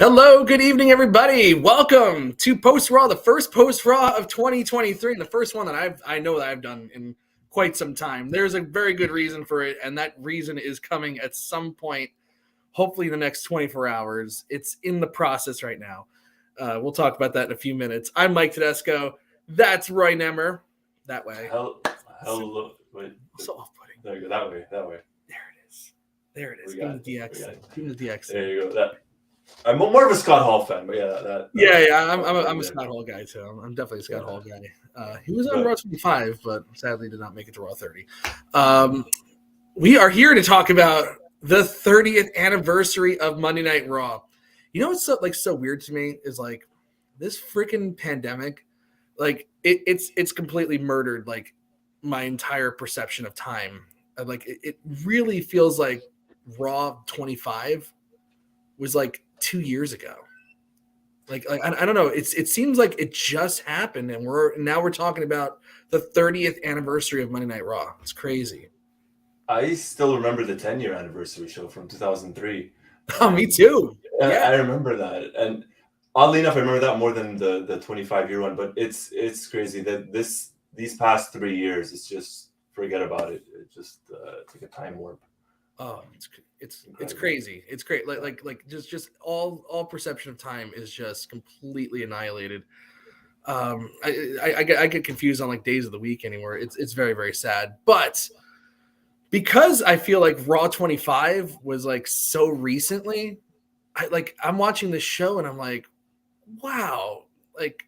Hello, good evening, everybody. Welcome to Post-Raw, the first Post-Raw of 2023, and the first one that I know that I've done in quite some time. There's a very good reason for it, and that reason is coming at some point, hopefully in the next 24 hours. It's in the process right now. We'll talk about that in a few minutes. I'm Mike Tedesco. That's Roy Nemer. That way. Hello. Wait. So off-putting. There you go. That way. There it is. There it is. Give me the DX. Give me the DX. There you go. I'm more of a Scott Hall fan, but I'm a Scott Hall guy too. I'm definitely a Scott Hall guy. He was on Raw 25, but sadly did not make it to Raw 30. We are here to talk about the 30th anniversary of Monday Night Raw. You know what's so weird to me is like this freaking pandemic, like it's completely murdered like my entire perception of time. Like it really feels like Raw 25 was like 2 years ago. Like I don't know. It seems like it just happened, and we're talking about the 30th anniversary of Monday Night Raw. It's crazy. I still remember the 10-year anniversary show from 2003. Oh, me too. Yeah, I remember that, and oddly enough, I remember that more than the 25-year one. But it's crazy that these past 3 years, it's just forget about it. It just it's like a time warp. Oh, it's crazy. It's great. Like just all perception of time is just completely annihilated. I get confused on like days of the week anymore. It's very, very sad. But because I feel like Raw 25 was like so recently, I'm watching this show and I'm like, wow, like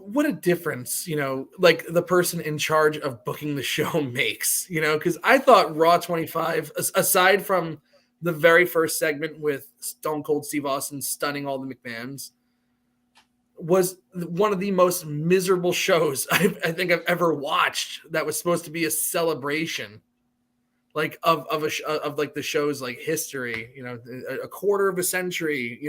what a difference, like the person in charge of booking the show makes, because I thought Raw 25, aside from the very first segment with Stone Cold Steve Austin stunning all the McMahons, was one of the most miserable shows I think I've ever watched. That was supposed to be a celebration, like of like the show's like history, a quarter of a century,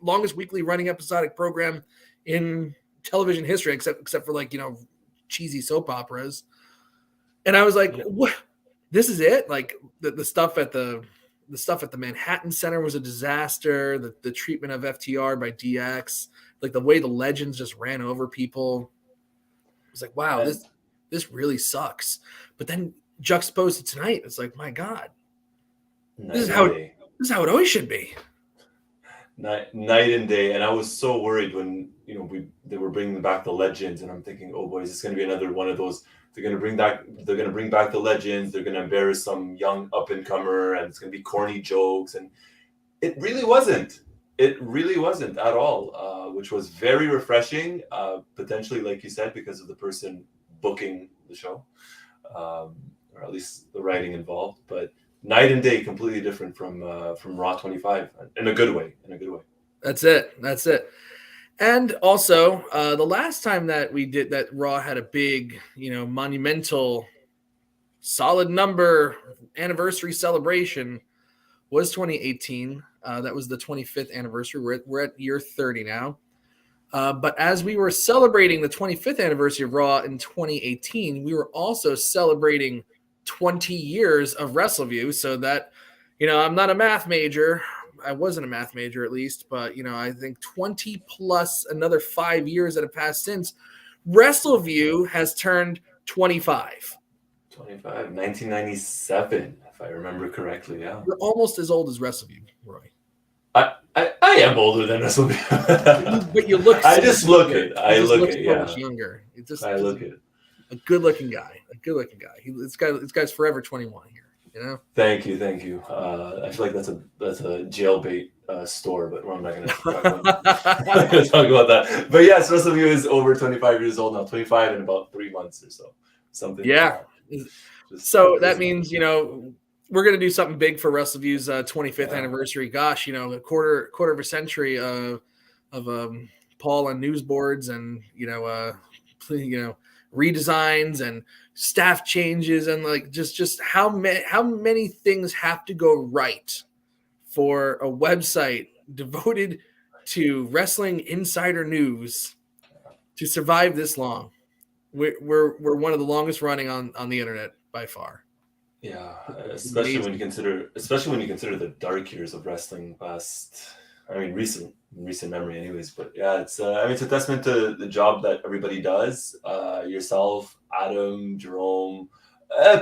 longest weekly running episodic program in television history, except for like cheesy soap operas. And I was like, what? This is it? Like the stuff at the Manhattan Center was a disaster. The treatment of FTR by DX, like the way the Legends just ran over people. I was like, wow, this really sucks. But then juxtaposed to tonight, it's like, my God, this is how it always should be. Night and day, and I was so worried when they were bringing back the Legends, and I'm thinking, oh boy, is this going to be another one of those? They're going to bring back the Legends. They're going to embarrass some young up and comer, and it's going to be corny jokes, and it really wasn't. It really wasn't at all, which was very refreshing. Potentially, like you said, because of the person booking the show, or at least the writing involved, but. Night and day, completely different from Raw 25 in a good way. That's it. And also, the last time that we did that, Raw had a big, monumental, solid number anniversary celebration was 2018. That was the 25th anniversary. We're at year 30 now. But as we were celebrating the 25th anniversary of Raw in 2018, we were also celebrating 20 years of Wrestleview, so that I'm not a math major. I wasn't a math major at least, but I think 20 plus another 5 years that have passed since Wrestleview has turned 25. 1997, if I remember correctly. Yeah, you're almost as old as Wrestleview, Roy. I am older than Wrestleview, but you look. I just look it. I look it. Yeah, much younger. I look it. A good-looking guy. This guy's forever 21 here. Thank you. I feel like that's a jailbait store, but I'm not going to talk about that. But yes, Wrestleview is over 25 years old now. 25 in about 3 months or so. Something. Yeah. Like that. So that means we're going to do something big for Wrestleview's 25th anniversary. Gosh, a quarter of a century of Paul on news boards and redesigns and staff changes and like just how many things have to go right for a website devoted to wrestling insider news to survive this long. We're one of the longest running on the internet by far. Yeah, It's especially amazing. when you consider the dark years of wrestling past. I mean, recent memory, anyways. But yeah, it's I mean, it's a testament to the job that everybody does. Yourself, Adam, Jerome,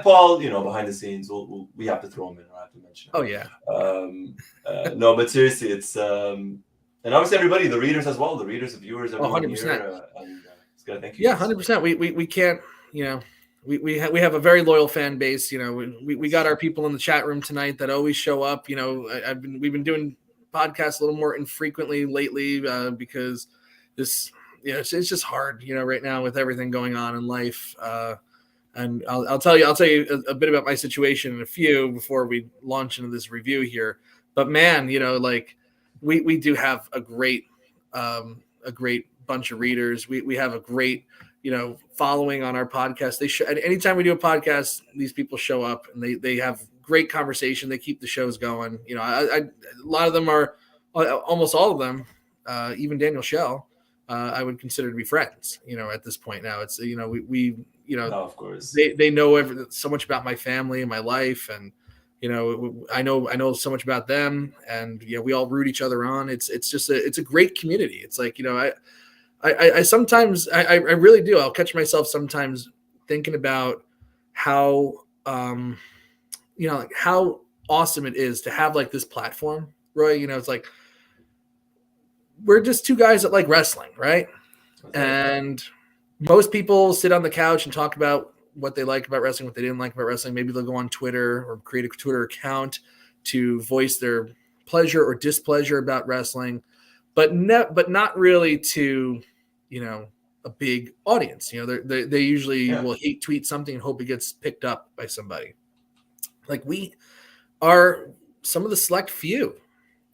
Paul. You know, behind the scenes, we have to throw him in. I have to mention Oh him. yeah. No, but seriously, it's and obviously everybody, the readers as well, the readers, the viewers, Oh, everyone 100%. here, and it's gotta thank you Yeah, guys. 100%. We can't, you know, we have a very loyal fan base. You know, we got our people in the chat room tonight that always show up. You know, we've been doing podcasts a little more infrequently lately because this, you know, it's just hard, you know, right now with everything going on in life. And I'll tell you a bit about my situation in a few before we launch into this review here. But man, you know, like we do have a great bunch of readers. We have a great, you know, following on our podcast. Anytime we do a podcast, these people show up and they have great conversation. They keep the shows going. You know, a lot of them are, almost all of them, even Daniel Schell, I would consider to be friends. You know, at this point now, it's, you know, we you know, No, of course. they know so much about my family and my life, and you know, I know so much about them, and you know, we all root each other on. It's just it's a great community. It's like, you know, I sometimes I really do. I'll catch myself sometimes thinking about how you know, like how awesome it is to have like this platform, Roy. You know, it's like we're just two guys that like wrestling, right? And most people sit on the couch and talk about what they like about wrestling, what they didn't like about wrestling. Maybe they'll go on Twitter or create a Twitter account to voice their pleasure or displeasure about wrestling, but not really to, you know, a big audience. You know, they usually will hate tweet something and hope it gets picked up by somebody. Like we are some of the select few,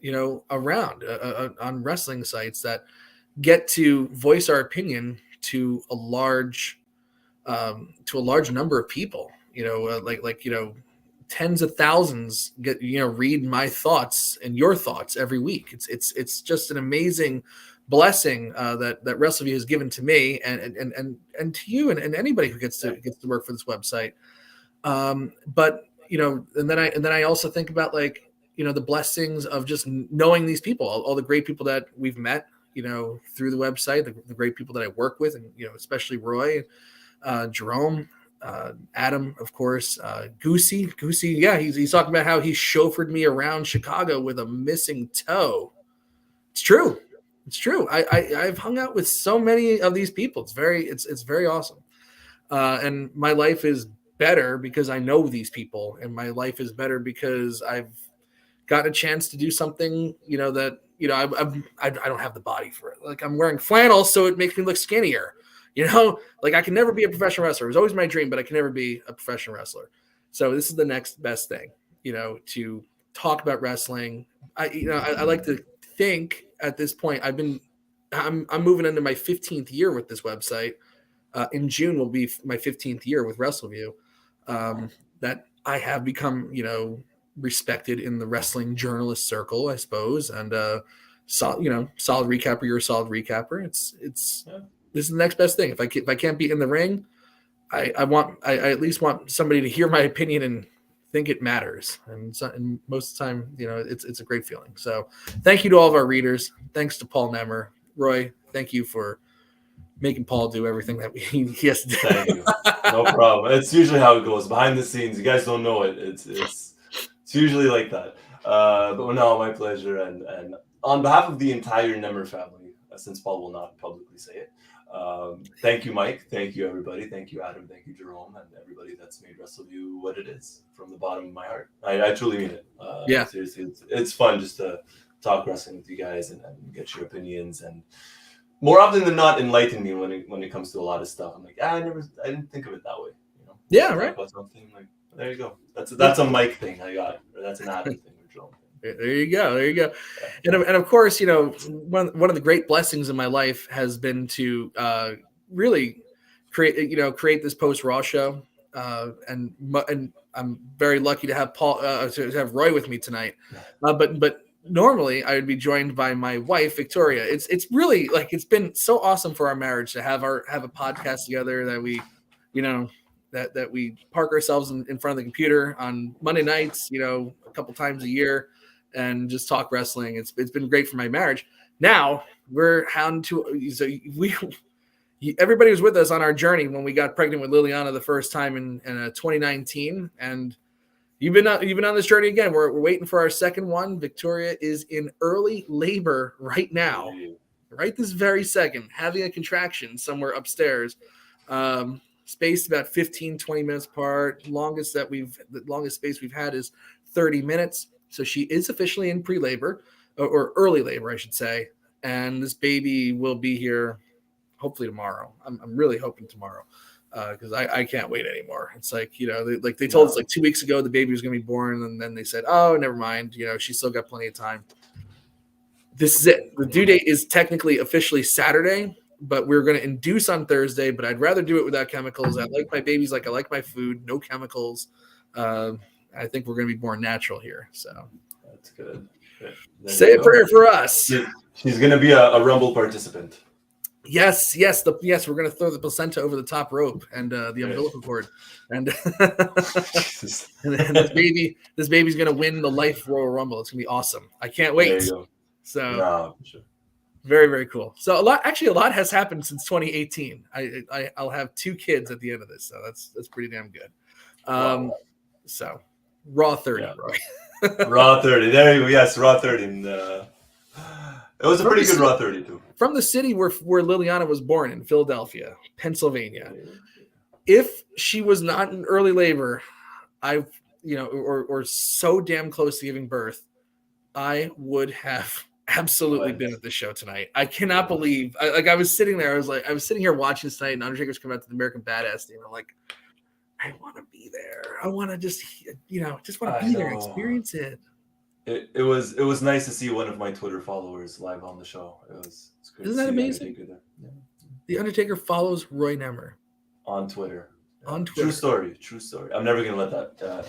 you know, around on wrestling sites that get to voice our opinion to a large number of people. You know, like you know, tens of thousands get, you know, read my thoughts and your thoughts every week. It's just an amazing blessing that Wrestleview has given to me and to you and anybody who gets to work for this website. But you know, and then I also think about, like, you know, the blessings of just knowing these people, all the great people that we've met, you know, through the website, the great people that I work with, and you know, especially Roy, Jerome, Adam, of course, Goosey, yeah, he's talking about how he chauffeured me around Chicago with a missing toe. It's true. I've hung out with so many of these people. It's very awesome. And my life is better because I know these people, and my life is better because I've gotten a chance to do something, you know, that, you know, I don't have the body for it. Like, I'm wearing flannel, so it makes me look skinnier. You know, like I can never be a professional wrestler. It was always my dream, but I can never be a professional wrestler. So this is the next best thing, you know, to talk about wrestling. I like to think at this point I'm moving into my 15th year with this website. In June will be my 15th year with Wrestleview. That I have become, you know, respected in the wrestling journalist circle, I suppose. And solid recapper, you're a solid recapper. It's this is the next best thing. If I can't be in the ring, I at least want somebody to hear my opinion and think it matters. And most of the time, you know, it's a great feeling. So thank you to all of our readers. Thanks to Paul Nemer. Roy, thank you for making Paul do everything that he has to do. Thank you. No problem. It's usually how it goes behind the scenes. You guys don't know it. It's usually like that. But no, my pleasure. And on behalf of the entire Nemer family, since Paul will not publicly say it, thank you, Mike. Thank you, everybody. Thank you, Adam. Thank you, Jerome, and everybody that's made Wrestleview what it is from the bottom of my heart. I truly mean it. Yeah. Seriously, it's fun just to talk wrestling with you guys and get your opinions, and more often than not enlighten me when it comes to a lot of stuff. I'm like, I didn't think of it that way. You know? Yeah, right. About something, like, there you go. That's a Mike thing I got, or that's an Adam thing or Jerome thing. There you go. And of course, you know, one of the great blessings in my life has been to really create this post-Raw show. And I'm very lucky to have Paul, to have Roy with me tonight. But normally I would be joined by my wife, Victoria. It's really, like, it's been so awesome for our marriage to have a podcast together that we, you know, that we park ourselves in front of the computer on Monday nights, a couple times a year, and just talk wrestling. It's been great for my marriage. Now we're everybody was with us on our journey when we got pregnant with Liliana the first time in 2019, and you've been on this journey again. We're waiting for our second one. Victoria is in early labor right now, right this very second, having a contraction somewhere upstairs. Spaced about 15-20 minutes apart. The longest space we've had is 30 minutes. So she is officially in pre-labor, or early labor, I should say. And this baby will be here hopefully tomorrow. I'm really hoping tomorrow, because I can't wait anymore. It's like, they told us like 2 weeks ago the baby was going to be born, and then they said, oh, never mind. She's still got plenty of time. This is it. The due date is technically officially Saturday, but we're going to induce on Thursday, but I'd rather do it without chemicals. I like my babies like I like my food, no chemicals. I think we're going to be more natural here. So that's good. Say a prayer for us. She's going to be a Rumble participant. Yes. We're going to throw the placenta over the top rope and the umbilical cord, and and this baby's going to win the Life Royal Rumble. It's going to be awesome. I can't wait. There you go. So for sure. Very, very cool. So a lot has happened since 2018. I'll have 2 kids at the end of this, so that's pretty damn good. Wow. So Raw 30, Roy. Raw 30. There you go. Yes, Raw 30. And, it was a pretty good Raw 30 too. From the city where Liliana was born in, Philadelphia, Pennsylvania. If she was not in early labor, or so damn close to giving birth, I would have absolutely been at the show tonight. I cannot believe. I was sitting there. I was sitting here watching this tonight, and Undertaker's coming out to the American Badass team. I'm like, I want to be there. I want to just want to be there, experience it. It was nice to see one of my Twitter followers live on the show. It's great. Isn't that amazing? The Undertaker follows Roy Nemer on Twitter. On Twitter. True story. I'm never gonna let that down.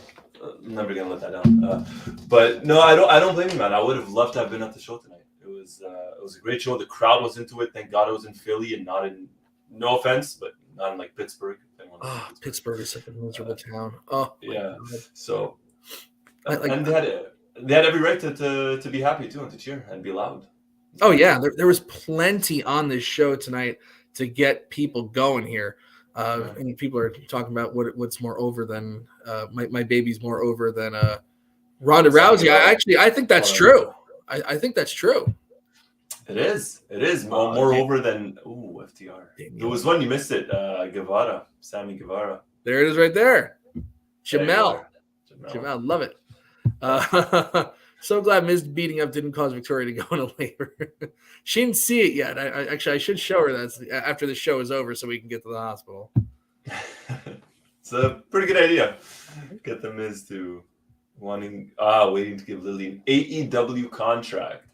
But no, I don't blame you, man. I would have loved to have been at the show tonight. It was a great show. The crowd was into it. Thank God it was in Philly and not in. No offense, but not in like Pittsburgh. Pittsburgh is such a miserable town. Oh yeah. So and they had every right to be happy too and to cheer and be loud. Oh yeah, there was plenty on this show tonight to get people going here. And people are talking about what's more over than my baby's more over than Ronda Rousey. I think that's true. I think that's true. It is more over than FTR. There was one you missed it. Sammy Guevara. There it is right there. Jamel, love it. So glad Miz beating up didn't cause Victoria to go into labor. She didn't see it yet. I should show her that after the show is over so we can get to the hospital. It's a pretty good idea. Get the Miz to waiting to give Lily an AEW contract.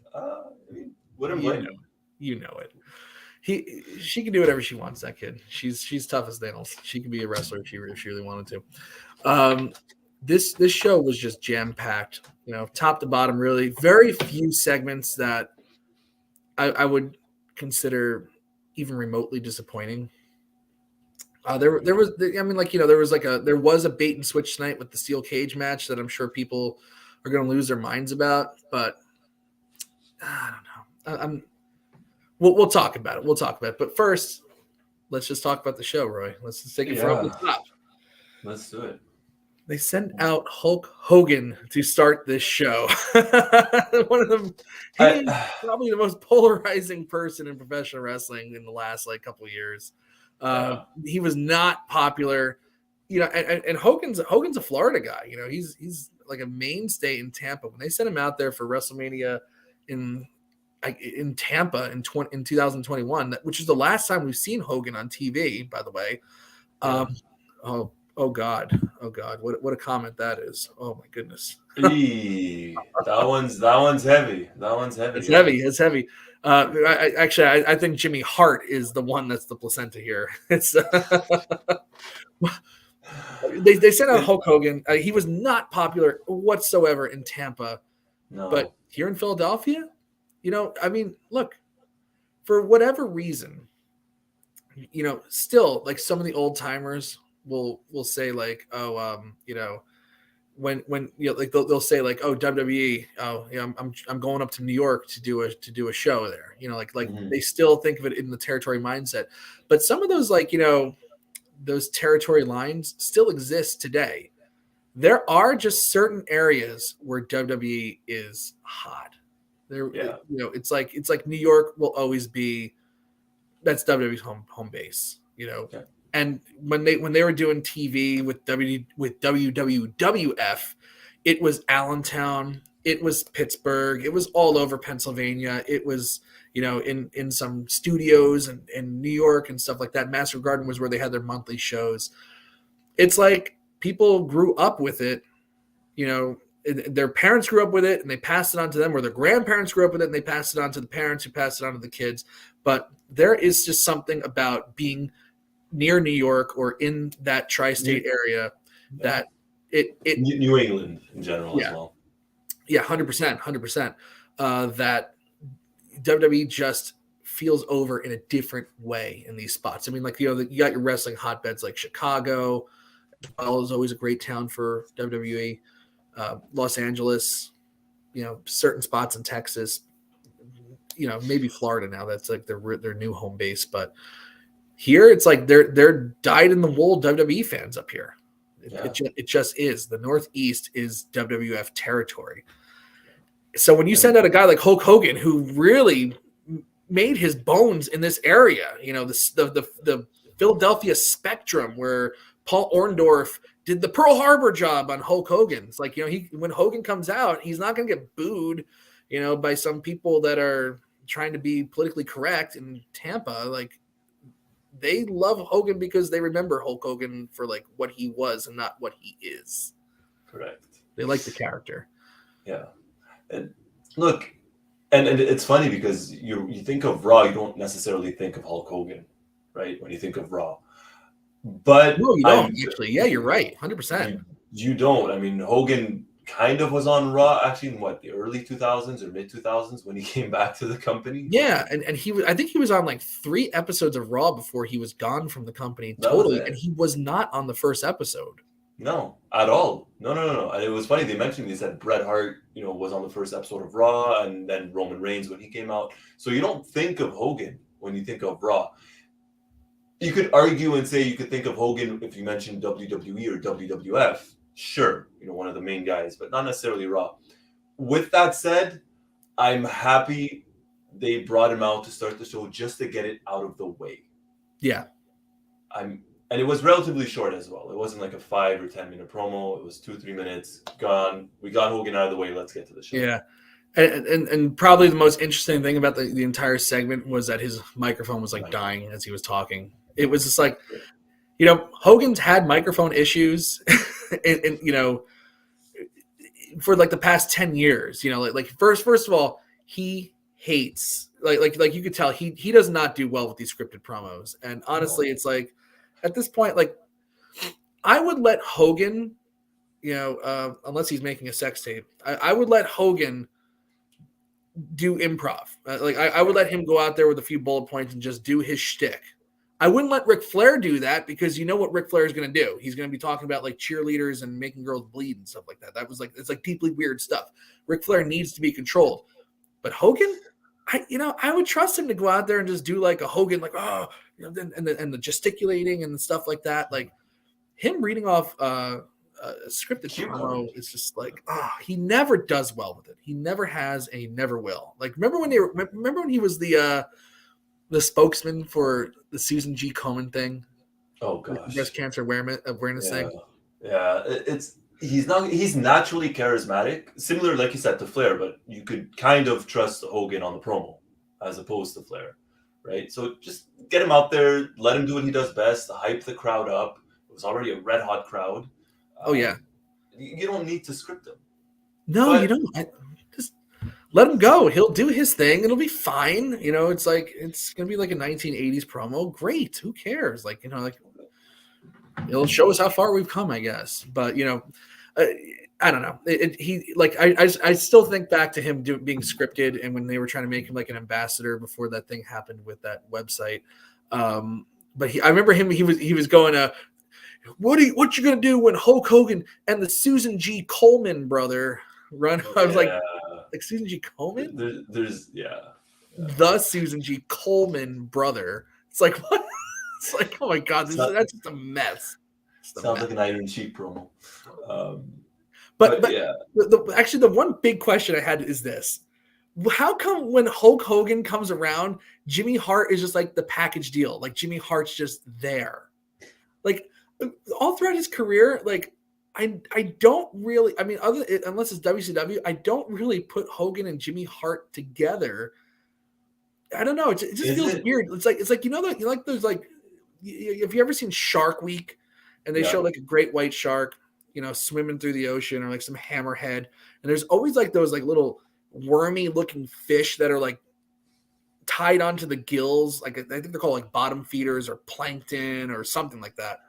Wouldn't blame him. You know it. She can do whatever she wants. That kid. She's tough as nails. She can be a wrestler if she really wanted to. This show was just jam packed. Top to bottom, really. Very few segments that I would consider even remotely disappointing. There was a bait and switch tonight with the steel cage match that I'm sure people are going to lose their minds about, but I don't know. We'll talk about it. But first, let's just talk about the show, Roy. Let's just take it from the top. Let's do it. They sent out Hulk Hogan to start this show. He's probably the most polarizing person in professional wrestling in the last couple of years. He was not popular, and Hogan's a Florida guy. He's like a mainstay in Tampa. When they sent him out there for WrestleMania in Tampa in 2021, which is the last time we've seen Hogan on TV, by the way. Oh God! What a comment that is! Oh my goodness! That one's heavy. It's heavy. I think Jimmy Hart is the one that's the placenta here. It's they sent out Hulk Hogan. He was not popular whatsoever in Tampa, but here in Philadelphia, look, for whatever reason, still like some of the old timers will say like, oh, when like they'll say like, oh, WWE, oh, I'm going up to New York to do a show there, like they still think of it in the territory mindset. But some of those like those territory lines still exist today. There are just certain areas where WWE is hot. There, it's like New York will always be, that's WWE's home base, Okay. And when they were doing TV with WWF, it was Allentown, it was Pittsburgh, it was all over Pennsylvania, it was in some studios and in New York and stuff like that. Master Garden was where they had their monthly shows. It's like people grew up with it, their parents grew up with it and they passed it on to them, or their grandparents grew up with it and they passed it on to the parents who passed it on to the kids. But there is just something about being near New York or in that tri-state area that it New England in general as well. Yeah, 100%. That WWE just feels over in a different way in these spots. I mean, like, you got your wrestling hotbeds like Chicago. Well, is always a great town for WWE. Los Angeles, certain spots in Texas, maybe Florida now. That's like their new home base. But here, it's like they're dyed-in-the-wool WWE fans up here. It just is. The Northeast is WWF territory. So when you send out a guy like Hulk Hogan, who really made his bones in this area, the Philadelphia Spectrum, where Paul Orndorff did the Pearl Harbor job on Hulk Hogan. It's like, when Hogan comes out, he's not going to get booed, by some people that are trying to be politically correct in Tampa. Like, they love Hogan because they remember Hulk Hogan for like what he was and not what he is. Correct. They like the character. Yeah. And look, and it's funny because you think of Raw, you don't necessarily think of Hulk Hogan, right? When you think of Raw. But no, you don't actually. Yeah, you're right. 100%. You don't. I mean, Hogan kind of was on Raw actually in the early 2000s or mid 2000s when he came back to the company. Yeah, and I think he was on like 3 episodes of Raw before he was gone from the company totally, and he was not on the first episode. No, at all. No. And it was funny, they said Bret Hart, was on the first episode of Raw, and then Roman Reigns when he came out. So you don't think of Hogan when you think of Raw. You could argue and say you could think of Hogan if you mentioned WWE or WWF. Sure, one of the main guys, but not necessarily Raw. With that said, I'm happy they brought him out to start the show just to get it out of the way. Yeah. And it was relatively short as well. It wasn't like a 5 or 10 minute promo. It was 2-3 minutes gone. We got Hogan out of the way. Let's get to the show. Yeah. And probably the most interesting thing about the entire segment was that his microphone was like dying as he was talking. It was just like, Hogan's had microphone issues and for like the past 10 years, like first of all, he hates like you could tell he does not do well with these scripted promos. And honestly, it's like at this point, like I would let Hogan, unless he's making a sex tape, I would let Hogan do improv. I would let him go out there with a few bullet points and just do his shtick. I wouldn't let Ric Flair do that because you know what Ric Flair is going to do. He's going to be talking about like cheerleaders and making girls bleed and stuff like that. That was like, it's like deeply weird stuff. Ric Flair needs to be controlled. But Hogan, I would trust him to go out there and just do like a Hogan, like, and the gesticulating and stuff like that. Like him reading off a scripted promo is just like, he never does well with it. He never has and he never will. Like, remember when he was the spokesman for the Susan G. Komen thing? Oh gosh, breast cancer awareness thing. Yeah, he's naturally charismatic, similar, like you said, to Flair, but you could kind of trust Hogan on the promo as opposed to Flair, right? So just get him out there, let him do what he does best, hype the crowd up. It was already a red hot crowd. Oh yeah, you don't need to script him. No, you don't. Just let him go. He'll do his thing. It'll be fine. It's like it's gonna be like a 1980s promo. Great. Who cares? Like it'll show us how far we've come, I guess. But I don't know. I still think back to him being scripted, and when they were trying to make him like an ambassador before that thing happened with that website. But I remember him. He was going what you gonna do when Hulk Hogan and the Susan G. Coleman brother run? I was like Susan G. Coleman? There's The Susan G. Coleman brother. It's like what? It's like, oh my god, that's just a mess. Sounds like an Iron Sheik promo. But yeah. Actually, the one big question I had is this. How come when Hulk Hogan comes around, Jimmy Hart is just like the package deal? Like Jimmy Hart's just there. Like all throughout his career, like I don't really, I mean, unless it's WCW, I don't really put Hogan and Jimmy Hart together. I don't know. It just feels weird. It's like, you know, that you like those, like, have you ever seen Shark Week? And they show like a great white shark, you know, swimming through the ocean, or like some hammerhead. And there's always like those like little wormy looking fish that are like tied onto the gills. Like I think they're called like bottom feeders or plankton or something like that.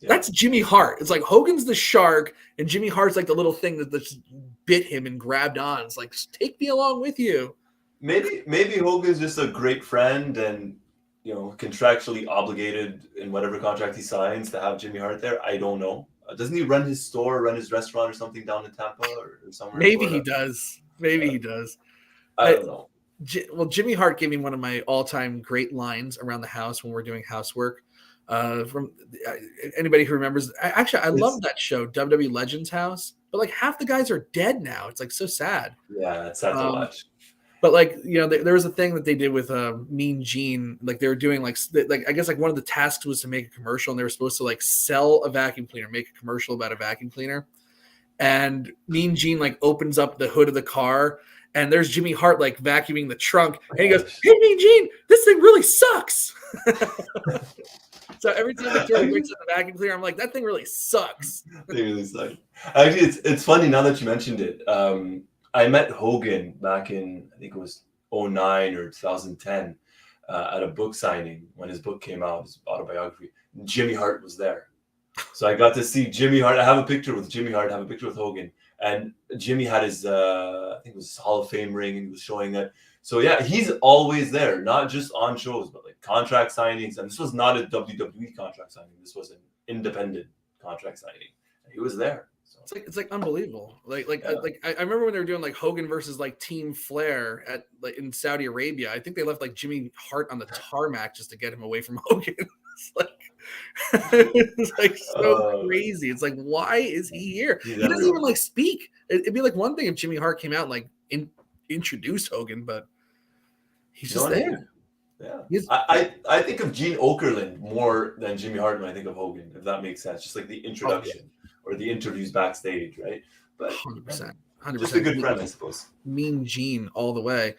Yeah. That's Jimmy Hart. It's like Hogan's the shark and Jimmy Hart's like the little thing that just bit him and grabbed on. It's like, take me along with you. Maybe Hogan's just a great friend and, you know, contractually obligated in whatever contract he signs to have Jimmy Hart there. I don't know. Doesn't he run his store, run his restaurant or something down in Tampa or somewhere? Maybe he does. Maybe he does. I don't know. Well, Jimmy Hart gave me one of my all-time great lines around the house when we're doing housework. From anybody who remembers, I love that show, WWE Legends House. But like half the guys are dead now. It's like so sad. Yeah, it's sad to watch. But like, you know, there was a thing that they did with Mean Gene. Like they were doing like I guess like one of the tasks was to make a commercial, and they were supposed to like sell a vacuum cleaner, make a commercial about a vacuum cleaner. And Mean Gene like opens up the hood of the car, and there's Jimmy Hart like vacuuming the trunk, and he goes, "Hey, Mean Gene, this thing really sucks." So every time the girl brings up the vacuum cleaner, I'm like, that thing really sucks. They really suck. Actually, it's funny now that you mentioned it. I met Hogan back in, I think it was 2009 or 2010 at a book signing when his book came out, his autobiography. Jimmy Hart was there. So I got to see Jimmy Hart. I have a picture with Jimmy Hart, I have a picture with Hogan. And Jimmy had his, I think it was Hall of Fame ring, and he was showing that. So yeah, he's always there, not just on shows, but like contract signings. And this was not a WWE contract signing. This was an independent contract signing. And he was there. So. It's like unbelievable. Like I remember when they were doing like Hogan versus like Team Flair at like in Saudi Arabia. I think they left like Jimmy Hart on the tarmac just to get him away from Hogan. It's like so crazy. It's like, why is he here? He doesn't even like speak. It'd be like one thing if Jimmy Hart came out and like introduced Hogan, but he's just there. Yeah, I think of Gene Okerlund more than Jimmy Hart when I think of Hogan, if that makes sense. Just like the introduction or the interviews backstage, right? But 100%. Just a good friend, I suppose. Mean Gene all the way.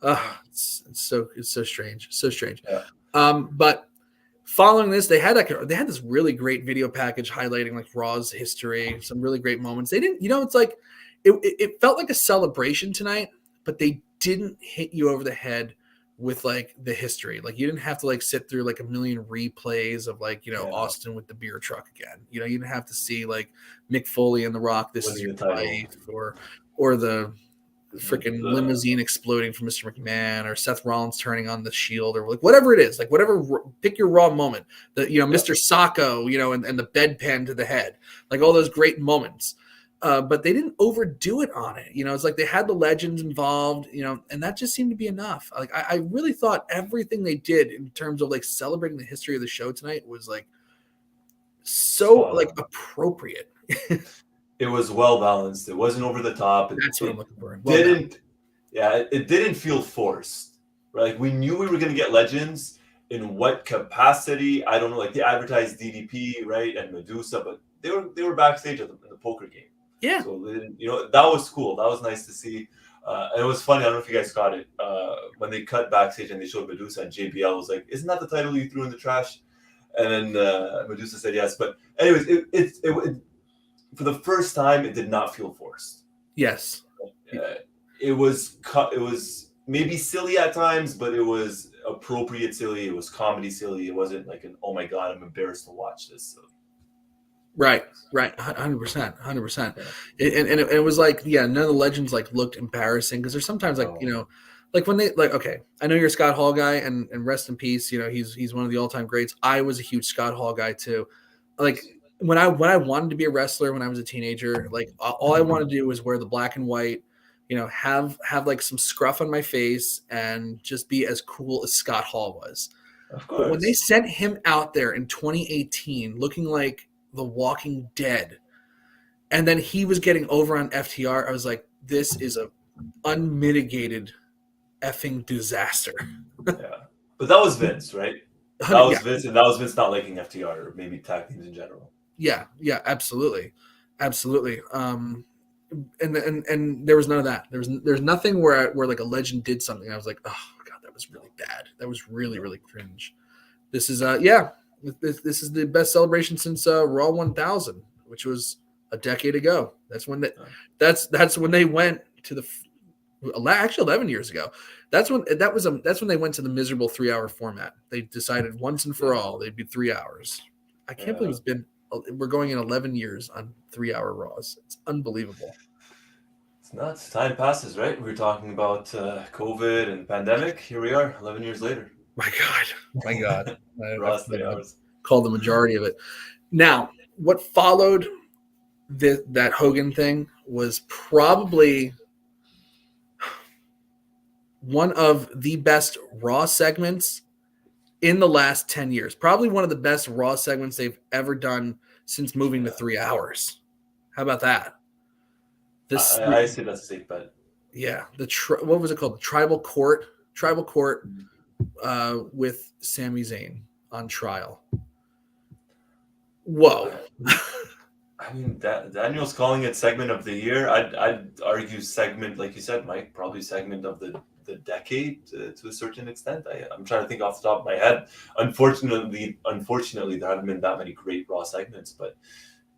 It's so strange, so strange. Yeah. But following this, they had this really great video package highlighting like Raw's history, some really great moments. They didn't, you know, it's like it felt like a celebration tonight, but they didn't hit you over the head with like the history. Like you didn't have to like sit through like a million replays of like, you know, Austin with the beer truck again. You know, you didn't have to see like Mick Foley and The Rock, this is your wife, or the freaking limousine exploding from Mr. McMahon, or Seth Rollins turning on the Shield, or like whatever it is, like whatever, pick your Raw moment. The, you know, Mr. Sacco, you know, and the bedpan to the head, like all those great moments. But they didn't overdo it on it. You know, it's like they had the legends involved, you know, and that just seemed to be enough. Like I really thought everything they did in terms of like celebrating the history of the show tonight was like so like appropriate. It was well balanced. It wasn't over the top. That's what I'm looking for. It didn't feel forced. Right? Like we knew we were going to get legends. In what capacity? I don't know. Like they advertised DDP, right, and Medusa, but they were backstage at the poker game. Yeah. So you know, that was cool. That was nice to see. And it was funny. I don't know if you guys caught it when they cut backstage and they showed Medusa, and JBL was like, "Isn't that the title you threw in the trash?" And then Medusa said yes. But anyways, it for the first time, it did not feel forced. Yes. It was maybe silly at times, but it was appropriate silly. It was comedy silly. It wasn't like an, oh my God, I'm embarrassed to watch this. So. Right. 100%. And it was like, yeah, none of the legends like looked embarrassing, because there's sometimes like, you know, like when they like, okay, I know you're a Scott Hall guy, and rest in peace, you know, he's one of the all-time greats. I was a huge Scott Hall guy too. Like when I wanted to be a wrestler when I was a teenager, like all I wanted to do was wear the black and white, have like some scruff on my face and just be as cool as Scott Hall was. Of But when they course. sent him out there in 2018 looking like the Walking Dead, and then he was getting over on FTR, I was like, this is a unmitigated effing disaster. Yeah. But that was Vince, right? That was Yeah, Vince, and that was Vince not liking FTR or maybe tag teams in general. yeah, absolutely. And there was none of that. There's nothing where like a legend did something. I was like, oh god, that was really bad. That was really cringe. This is this is the best celebration since Raw 1000, which was a decade ago. That's when that's when they went to the actually 11 years ago. That's when they went to the miserable 3-hour format. They decided once and for all they'd be 3 hours. I can't believe we're going in 11 years on 3-hour Raws. It's unbelievable. It's nuts. Time passes, right? We were talking about COVID and pandemic. Here we are, 11 years later. My God. Raw's 3 hours. Called the majority of it. Now, what followed that Hogan thing was probably one of the best Raw segments in the last 10 years. Probably one of the best Raw segments they've ever done since moving to 3 hours. How about that? I say that's a safe bet. Yeah. What was it called? The Tribal Court with Sami Zayn on trial. Whoa. I mean, Daniel's calling it segment of the year. I'd argue segment, like you said, Mike, probably segment of the decade to a certain extent. I'm trying to think off the top of my head. Unfortunately, there haven't been that many great Raw segments, but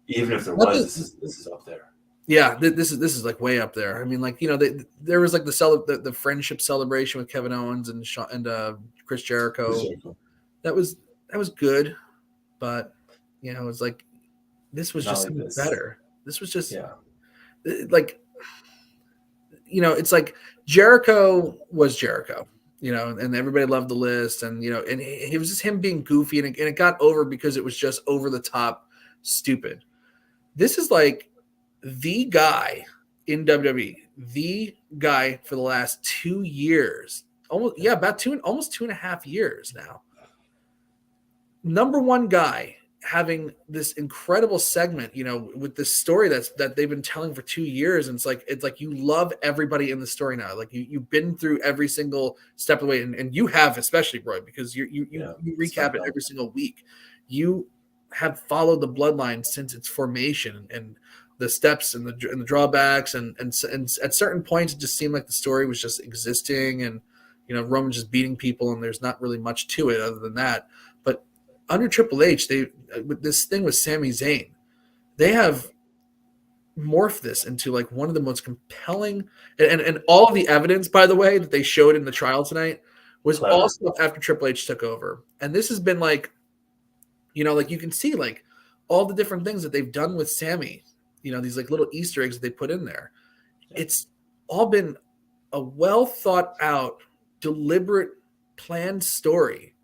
even if there was, this is up there. Yeah, this is like way up there. I mean, like, there was like the friendship celebration with Kevin Owens and Chris Jericho. That was good, but it was like this was just better. This was just like it's like Jericho was Jericho, and everybody loved the list, and and it was just him being goofy, and it got over because it was just over the top stupid. This is like the guy in WWE, the guy for the last 2 years, almost 2.5 years now. Number one guy having this incredible segment, with this story that they've been telling for 2 years, and it's like you love everybody in the story now. Like you've been through every single step of the way, and you have, especially Roy, because you recap it every single week. You have followed the bloodline since its formation and the steps and the drawbacks, and at certain points it just seemed like the story was just existing, and Roman just beating people, and there's not really much to it other than that. But under Triple H, with this thing with Sami Zayn, they have morphed this into like one of the most compelling, and all of the evidence, by the way, that they showed in the trial tonight was also after Triple H took over. And this has been like, like you can see like all the different things that they've done with Sami, these like little Easter eggs that they put in there. It's all been a well thought out, deliberate, planned story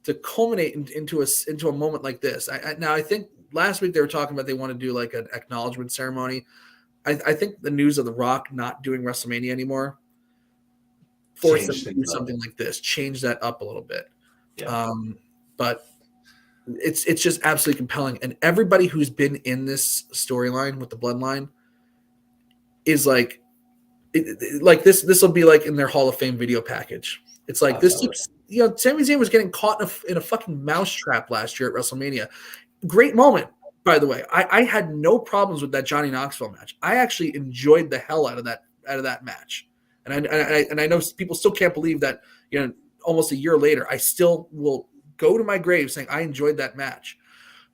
to culminate into a moment like this. Now I think last week they were talking about they want to do like an acknowledgement ceremony. I think the news of The Rock not doing WrestleMania anymore forced them to do something like this, change that up a little bit. Yeah. But it's just absolutely compelling, and everybody who's been in this storyline with the bloodline is like, like this will be like in their Hall of Fame video package. It's like this. Sami Zayn was getting caught in a fucking mousetrap last year at WrestleMania. Great moment, by the way. I had no problems with that Johnny Knoxville match. I actually enjoyed the hell out of that match, and I know people still can't believe that almost a year later I still will go to my grave saying I enjoyed that match.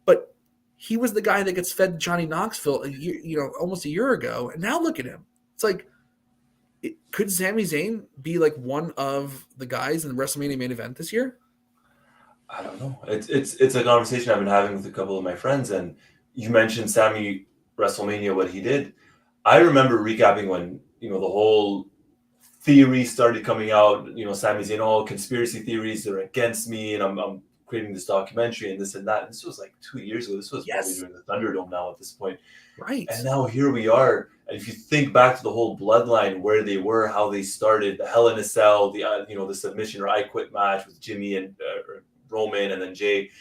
But he was the guy that gets fed Johnny Knoxville almost a year ago, and now look at him. It's like, could Sami Zayn be like one of the guys in the WrestleMania main event this year? I don't know. It's a conversation I've been having with a couple of my friends, and you mentioned Sami WrestleMania, what he did. I remember recapping when the whole theory started coming out. Sami Zayn, all conspiracy theories are against me, and I'm creating this documentary and this and that. And this was like 2 years ago. This was probably during the Thunderdome now at this point. Right. And now here we are. And if you think back to the whole Bloodline, where they were, how they started, the Hell in a Cell, the the submission or I Quit match with Jimmy and Roman, and then Jay,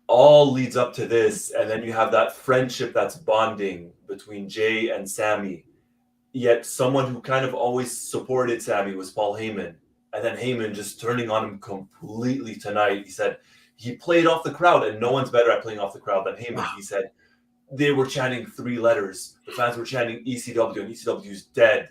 all leads up to this. And then you have that friendship that's bonding between Jay and Sammy. Yet someone who kind of always supported Sammy was Paul Heyman. And then Heyman just turning on him completely tonight. He said he played off the crowd, and no one's better at playing off the crowd than Heyman. He said they were chanting 3 letters. The fans were chanting ECW, and ECW's dead.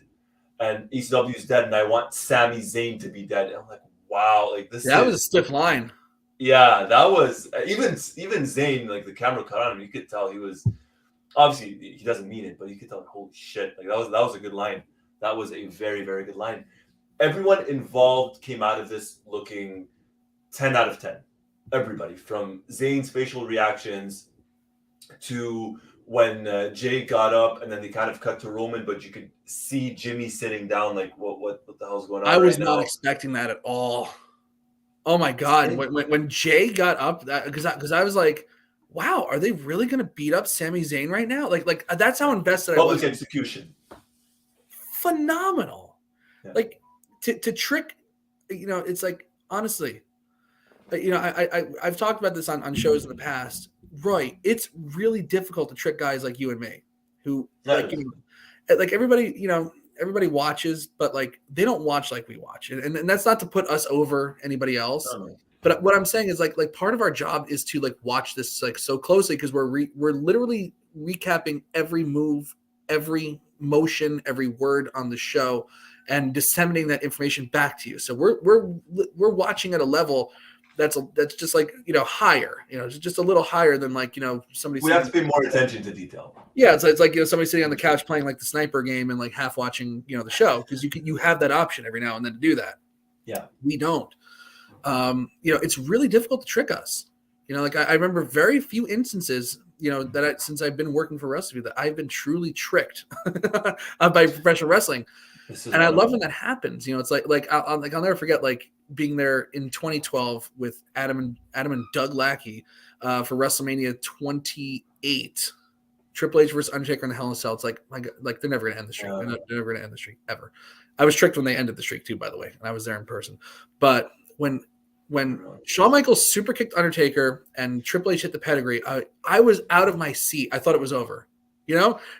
And ECW's dead, and I want Sami Zayn to be dead. And I'm like, wow, like this. That was a stiff line. Yeah, that was even Zayn, like the camera cut on him, you could tell he was obviously he doesn't mean it, but you could tell, holy shit, like that was a good line. That was a very, very good line. Everyone involved came out of this looking 10 out of 10. Everybody, from Zayn's facial reactions to when Jay got up, and then they kind of cut to Roman, but you could see Jimmy sitting down, like what the hell's going on? I was not expecting that at all. Oh my god! When Jay got up, because I was like, wow, are they really going to beat up Sami Zayn right now? Like that's how invested I was. Public execution. Phenomenal. Yeah. Like to trick, it's like, honestly, I've talked about this on shows in the past. Roy, it's really difficult to trick guys like you and me, who like everybody, everybody watches, but like they don't watch like we watch, and that's not to put us over anybody else. No. But what I'm saying is like part of our job is to like watch this like so closely, because we're literally recapping every move, every motion, every word on the show, and disseminating that information back to you. So we're watching at a level that's just like higher, just a little higher than like somebody. We have to pay more attention to detail. Yeah, it's like somebody sitting on the couch playing like the sniper game and like half watching the show, because you have that option every now and then to do that. Yeah, we don't. It's really difficult to trick us. Like I remember very few instances, that since I've been working for Wrestleview, that I've been truly tricked by professional wrestling. And I love when that happens. It's like I'll never forget like being there in 2012 with Adam and Doug Lackey for WrestleMania 28. Triple H versus Undertaker and the Hell in a Cell. It's like, my God, like they're never gonna end the streak. They're never gonna end the streak ever. I was tricked when they ended the streak too, by the way, and I was there in person. But when Shawn Michaels super kicked Undertaker and Triple H hit the pedigree, I was out of my seat. I thought it was over.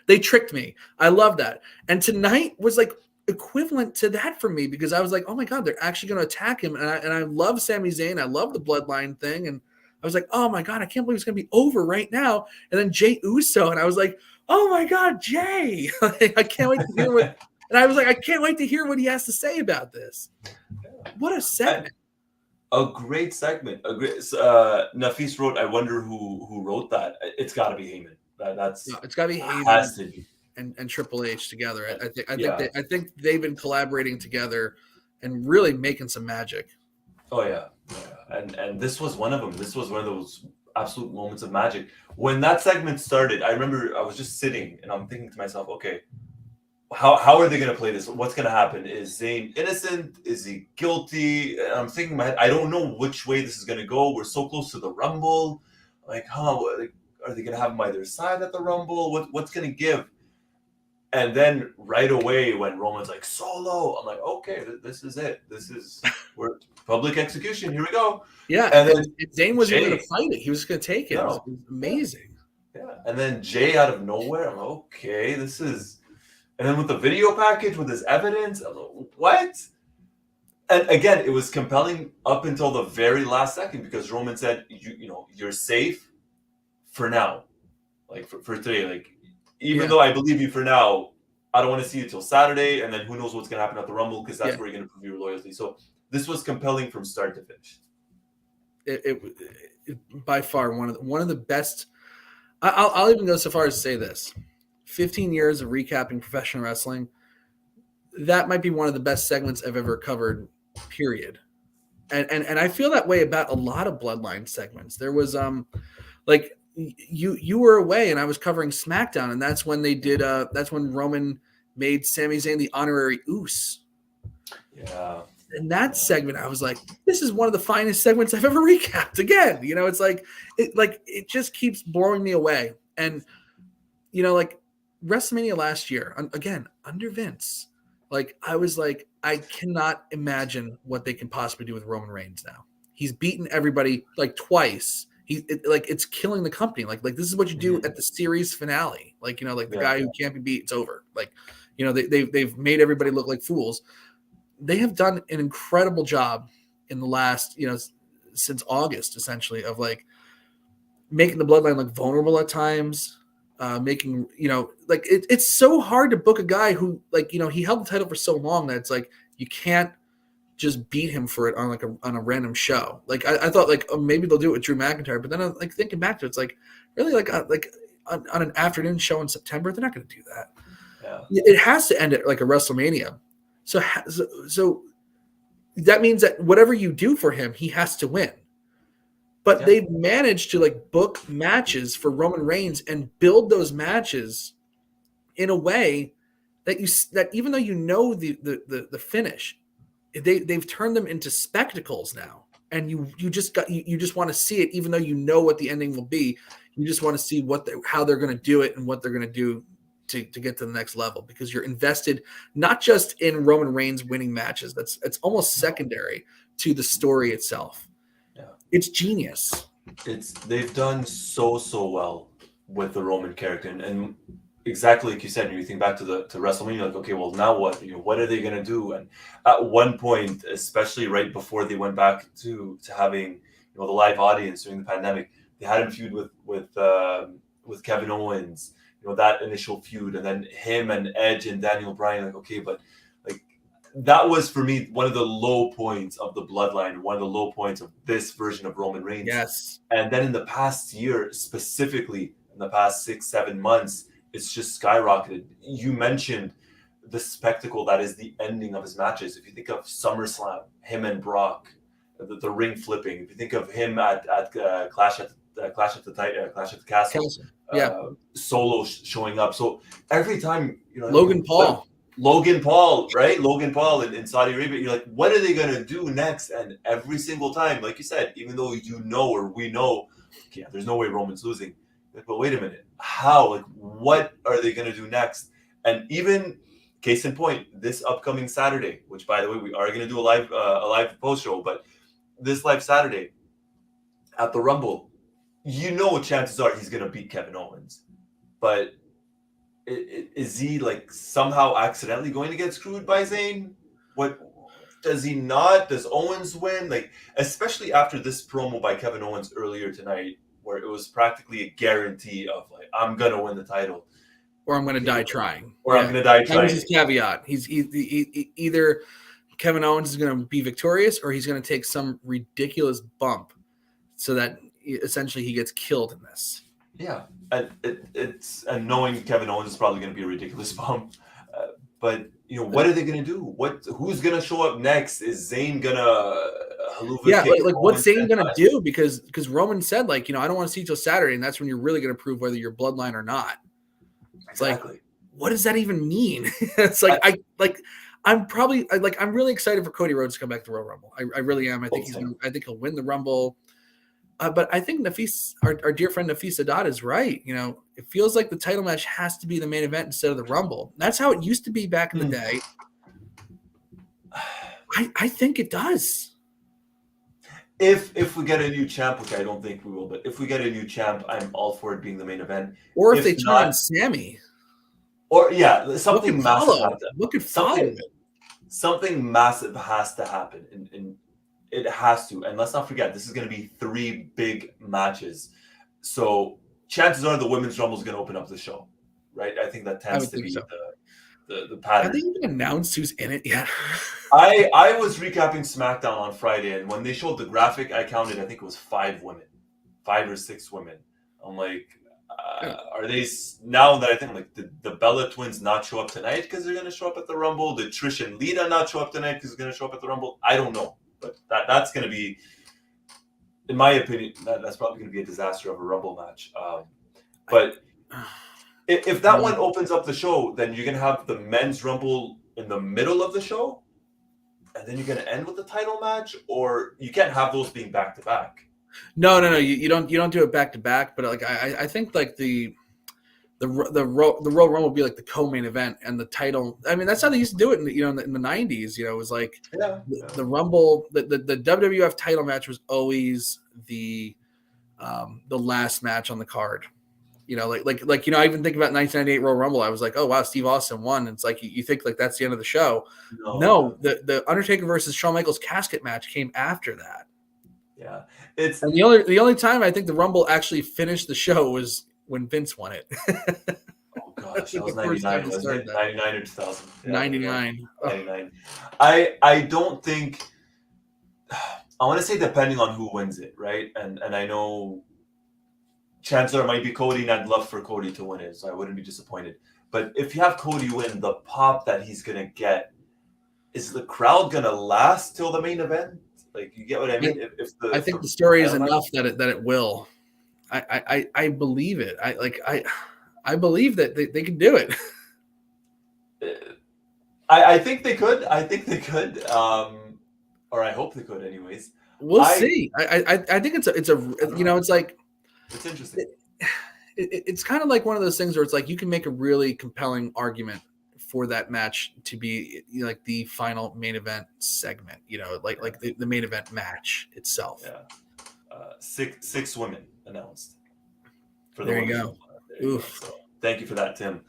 They tricked me. I love that. And tonight was like equivalent to that for me, because I was like, oh my God, they're actually going to attack him. And I love Sami Zayn. I love the Bloodline thing. And I was like, oh my God, I can't believe it's going to be over right now. And then Jay Uso, and I was like, oh my God, Jay. I can't wait to hear what. And I was like, I can't wait to hear what he has to say about this. What a segment. A great segment. Nafis wrote, I wonder who wrote that. It's got to be Heyman. It's got to be Heyman. Has to be. And Triple H together. I think they've been collaborating together and really making some magic. Oh yeah. And this was one of them. This was one of those absolute moments of magic. When that segment started, I remember I was just sitting and I'm thinking to myself, okay, how are they going to play this? What's going to happen? Is Zayn innocent? Is he guilty? And I'm thinking in my head, I don't know which way this is going to go. We're so close to the Rumble. Like, are they going to have him by their side at the Rumble? What's going to give? And then right away when Roman's like, Solo, I'm like, okay, this is it. We're public execution. Here we go. Yeah. And then Zayn wasn't going to fight it. He was going to take it. No. It was amazing. Yeah. And then Jay out of nowhere, I'm like, okay, this is. And then with the video package, with his evidence, I'm like, what? And again, it was compelling up until the very last second, because Roman said, you're safe for now. Like for today, like, even though I believe you for now, I don't want to see you till Saturday, and then who knows what's going to happen at the Rumble, because that's where you're going to prove your loyalty. So this was compelling from start to finish. It by far one of the best. I'll even go so far as to say this: 15 years of recapping professional wrestling, that might be one of the best segments I've ever covered. Period. And I feel that way about a lot of Bloodline segments. There was like. You were away and I was covering SmackDown, and that's when they did that's when Roman made Sami Zayn the honorary Uso. Yeah. in that segment, I was like, this is one of the finest segments I've ever recapped. Again, it's like it just keeps blowing me away. And like WrestleMania last year, again under Vince, like I was like, I cannot imagine what they can possibly do with Roman Reigns now. He's beaten everybody like twice. It's killing the company. Like this is what you do at the series finale. Like the guy who can't be beat, it's over. Like they've made everybody look like fools. They have done an incredible job in the last since August, essentially, of like making the Bloodline look vulnerable at times. Making like it's so hard to book a guy who he held the title for so long that it's like you can't just beat him for it on a random show. Like I thought maybe they'll do it with Drew McIntyre, but then I'm like thinking back to it, it's like really on an afternoon show in September, they're not going to do that. Yeah. It has to end at like a WrestleMania. So that means that whatever you do for him, he has to win. But they've managed to like book matches for Roman Reigns and build those matches in a way that even though the finish, they've turned them into spectacles now, and you just want to see it, even though you know what the ending will be. You just want to see how they're going to do it and what they're going to do to get to the next level, because you're invested not just in Roman Reigns winning matches. It's almost secondary to the story itself. Yeah. It's genius. They've done so well with the Roman character, and exactly like you said, when you think back to WrestleMania, like, okay, well now what? What are they gonna do? And at one point, especially right before they went back to having the live audience during the pandemic, they had him feud with Kevin Owens. That initial feud, and then him and Edge and Daniel Bryan. Like, okay, but like that was for me one of the low points of the Bloodline, one of the low points of this version of Roman Reigns. Yes. And then in the past year, specifically in the past 6-7 months, it's just skyrocketed. You mentioned the spectacle that is the ending of his matches. If you think of SummerSlam, him and Brock, the ring flipping. If you think of him at Clash at the Castle. Solo showing up. So every time Logan Paul, right? Logan Paul in Saudi Arabia, you're like, what are they gonna do next? And every single time, like you said, even though or we know, yeah, there's no way Roman's losing. Like, but wait a minute, how? Like, what are they gonna do next? And even case in point, this upcoming Saturday, which by the way, we are gonna do a live post show, but this live Saturday at the Rumble, chances are he's gonna beat Kevin Owens, but is he like somehow accidentally going to get screwed by Zayn? What does he not? Does Owens win? Like, especially after this promo by Kevin Owens earlier tonight, where it was practically a guarantee of like, I'm gonna win the title, or I'm gonna die trying, I'm gonna die trying. That was his caveat. He's either Kevin Owens is gonna be victorious, or he's gonna take some ridiculous bump, so that essentially he gets killed in this. Yeah, and and knowing Kevin Owens is probably going to be a ridiculous bump, but what are they going to do? Who's going to show up next? Is Zayn gonna what's Zayn going to do? Because Roman said I don't want to see you till Saturday, and that's when you're really going to prove whether you're Bloodline or not. It's exactly. Like, what does that even mean? It's like I'm really excited for Cody Rhodes to come back to Royal Rumble. I really am. I think he'll win the Rumble. But I think Nafis, our dear friend Nafis Sadat, is right. It feels like the title match has to be the main event instead of the Rumble. That's how it used to be back in the day. I think it does. If we get a new champ, which I don't think we will, but if we get a new champ, I'm all for it being the main event. Or if they turn on Sammy. Or something massive. Look at follow. Something massive has to happen in it has to. And let's not forget, this is going to be 3 big matches. So chances are the Women's Rumble is going to open up the show, right? I think that tends to be the pattern. Have they even announced who's in it yet? I was recapping SmackDown on Friday, and when they showed the graphic, I counted, I think it was 5 women. 5 or 6 women. I'm like, are they, now that I think, like, did the Bella twins not show up tonight because they're going to show up at the Rumble? Did Trish and Lita not show up tonight because they're going to show up at the Rumble? I don't know. But that's going to be, in my opinion, that's probably going to be a disaster of a Rumble match. But if that one opens up the show, then you're going to have the Men's Rumble in the middle of the show. and then you're going to end with the title match, or you can't have those being back to back. No. You don't do it back to back. But like I think like the Royal Rumble would be like the co-main event, and the title. I mean, that's how they used to do it in the 90s. It was like the Rumble, the WWF title match was always the last match on the card. Like I even think about 1998 Royal Rumble. I was like, oh wow, Steve Austin won. And it's like you think like that's the end of the show. No, the Undertaker versus Shawn Michaels casket match came after that. Yeah, and the only time I think the Rumble actually finished the show was when Vince won it. Oh gosh, that was 99. Was it 99 or 2000? Yeah, 99. 99. I don't think. I want to say depending on who wins it, right? And I know Chancellor might be Cody, and I'd love for Cody to win it, so I wouldn't be disappointed. But if you have Cody win, the pop that he's gonna get, is the crowd gonna last till the main event? Like, you get what I mean? I think the story is enough that it will. I believe it. I believe that they can do it. I think they could. I think they could. Or I hope they could. Anyways, we'll see. I think it's like it's interesting. It's kind of like one of those things where it's like you can make a really compelling argument for that match to be like the final main event segment. Like the main event match itself. Yeah. Six women announced. There you go. Oof. So, thank you for that, Tim.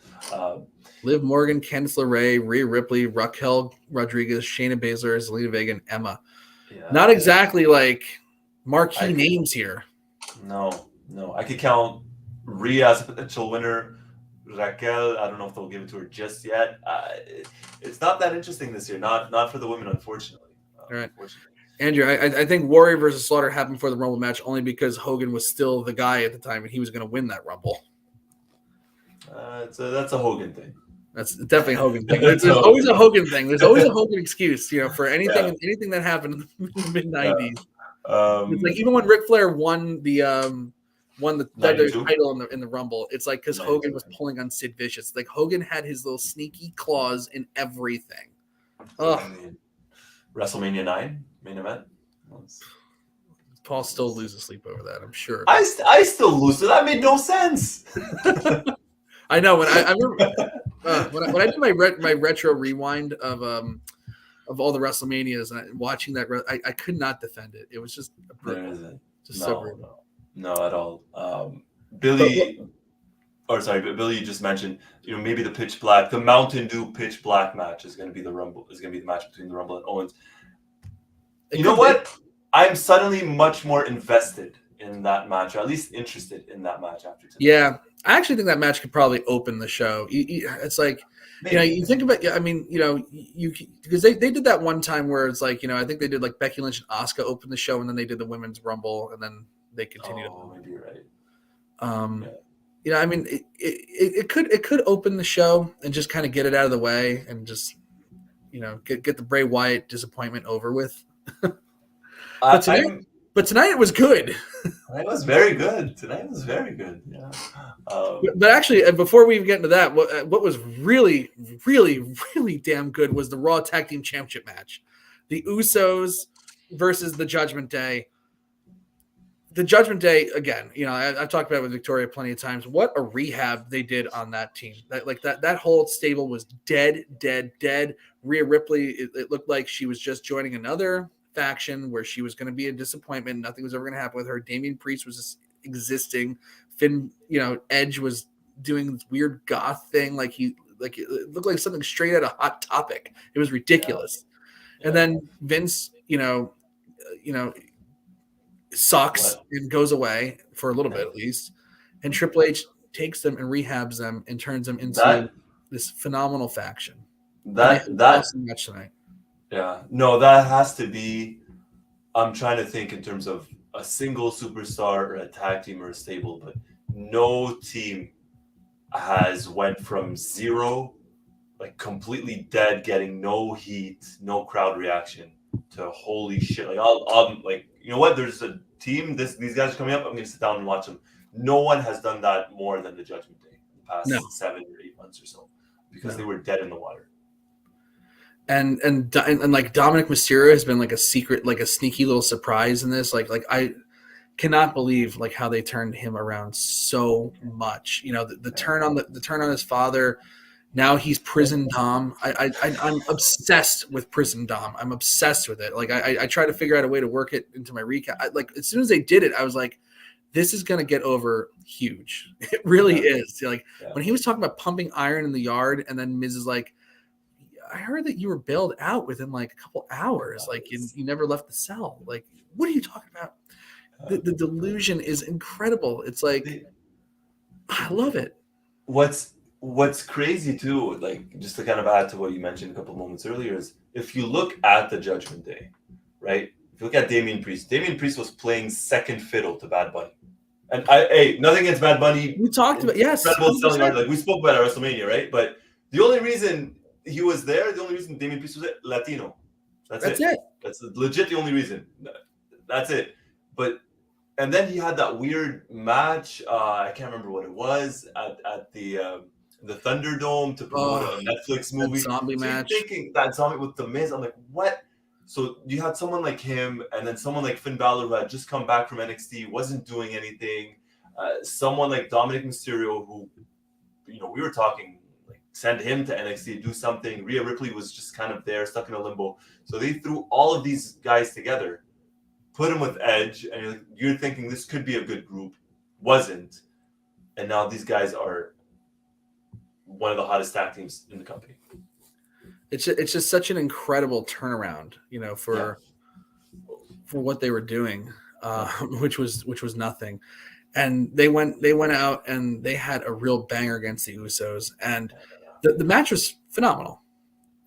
Liv Morgan, Candice LeRae, Rhea Ripley, Raquel Rodriguez, Shayna Baszler, Zelina Vega, and Emma. Yeah, not exactly like marquee names here. No. I could count Rhea as a potential winner. Raquel, I don't know if they'll give it to her just yet. It's not that interesting this year. Not for the women, unfortunately. All right. Andrew, I think Warrior versus Slaughter happened for the Rumble match only because Hogan was still the guy at the time and he was going to win that Rumble. That's a Hogan thing. That's definitely a Hogan thing. There's always a Hogan thing. There's always a Hogan excuse, for anything that happened in the mid '90s. It's like even when Ric Flair won the WWE title in the Rumble, it's like because Hogan was pulling on Sid Vicious. Like Hogan had his little sneaky claws in everything. WrestleMania 9 main event. Paul still loses sleep over that, I'm sure. I still lose it. That made no sense. I know when I remember when I did my retro rewind of all the WrestleManias and watching that, I could not defend it. It was just so brutal. No, at all. Billy, Billy, you just mentioned, maybe the pitch black, the Mountain Dew pitch black match is going to be the Rumble. Is going to be the match between the Rumble and Owens. You know what? I'm suddenly much more invested in that match, or at least interested in that match after today. Yeah, I actually think that match could probably open the show. It's like, you think about, because they did that one time where it's like, I think they did like Becky Lynch and Asuka open the show, and then they did the Women's Rumble, and then they continued. Oh, maybe you're right. It could open the show and just kind of get it out of the way and just, get the Bray Wyatt disappointment over with. But tonight it was good. Tonight was very good. Yeah. But actually, before we even get into that, what was really, really, really damn good was the Raw Tag Team Championship match. The Usos versus the Judgment Day. The Judgment Day, again, I've talked about it with Victoria plenty of times. What a rehab they did on that team. That whole stable was dead. Rhea Ripley, it looked like she was just joining another faction where she was going to be a disappointment. Nothing was ever going to happen with her. Damian Priest was just existing. Finn, Edge was doing this weird goth thing. It looked like something straight out of Hot Topic. It was ridiculous. Yeah. And then Vince, sucks and goes away for a little bit at least. And Triple H takes them and rehabs them and turns them into this phenomenal faction. That awesome match tonight. Yeah, no, that has to be. I'm trying to think in terms of a single superstar or a tag team or a stable, but no team has went from zero, like completely dead, getting no heat, no crowd reaction, to holy shit. Like I'll like, you know what? There's a team. These guys are coming up. I'm gonna sit down and watch them. No one has done that more than the Judgment Day in the past 7 or 8 months or so, because they were dead in the water. and like Dominic Mysterio has been like a secret, like a sneaky little surprise in this. Like I cannot believe like how they turned him around so much. You know, the turn on the turn on his father. Now he's Prison Dom. I'm obsessed with Prison Dom. I'm obsessed with it. Like I try to figure out a way to work it into my recap. Like as soon as they did it, I was like, this is gonna get over huge. It really is. Like when he was talking about pumping iron in the yard, and then Miz is like, I heard that you were bailed out within like a couple hours. Like you never left the cell. Like, what are you talking about? The delusion is incredible. It's like, I love it. What's crazy too, like just to kind of add to what you mentioned a couple moments earlier, is if you look at the Judgment Day, right? If you look at Damian Priest was playing second fiddle to Bad Bunny. And nothing against Bad Bunny. We talked about, yes. Like we spoke about at WrestleMania, right? But the only reason he was there, the only reason Damian Priest was it, Latino. That's it. That's legit the only reason. That's it. But and then he had that weird match. I can't remember what it was at the Thunderdome to promote a Netflix movie. Zombie match. Thinking that zombie with the Miz, I'm like, what? So you had someone like him, and then someone like Finn Balor who had just come back from NXT, wasn't doing anything. Someone like Dominic Mysterio, who, you know, we were talking like send him to NXT, do something. Rhea Ripley was just kind of there, stuck in a limbo. So they threw all of these guys together, put him with Edge, and you're thinking this could be a good group. Wasn't. And now these guys are one of the hottest tag teams in the company. It's just such an incredible turnaround, you know, for what they were doing, which was nothing. And they went out and they had a real banger against the Usos, and the match was phenomenal.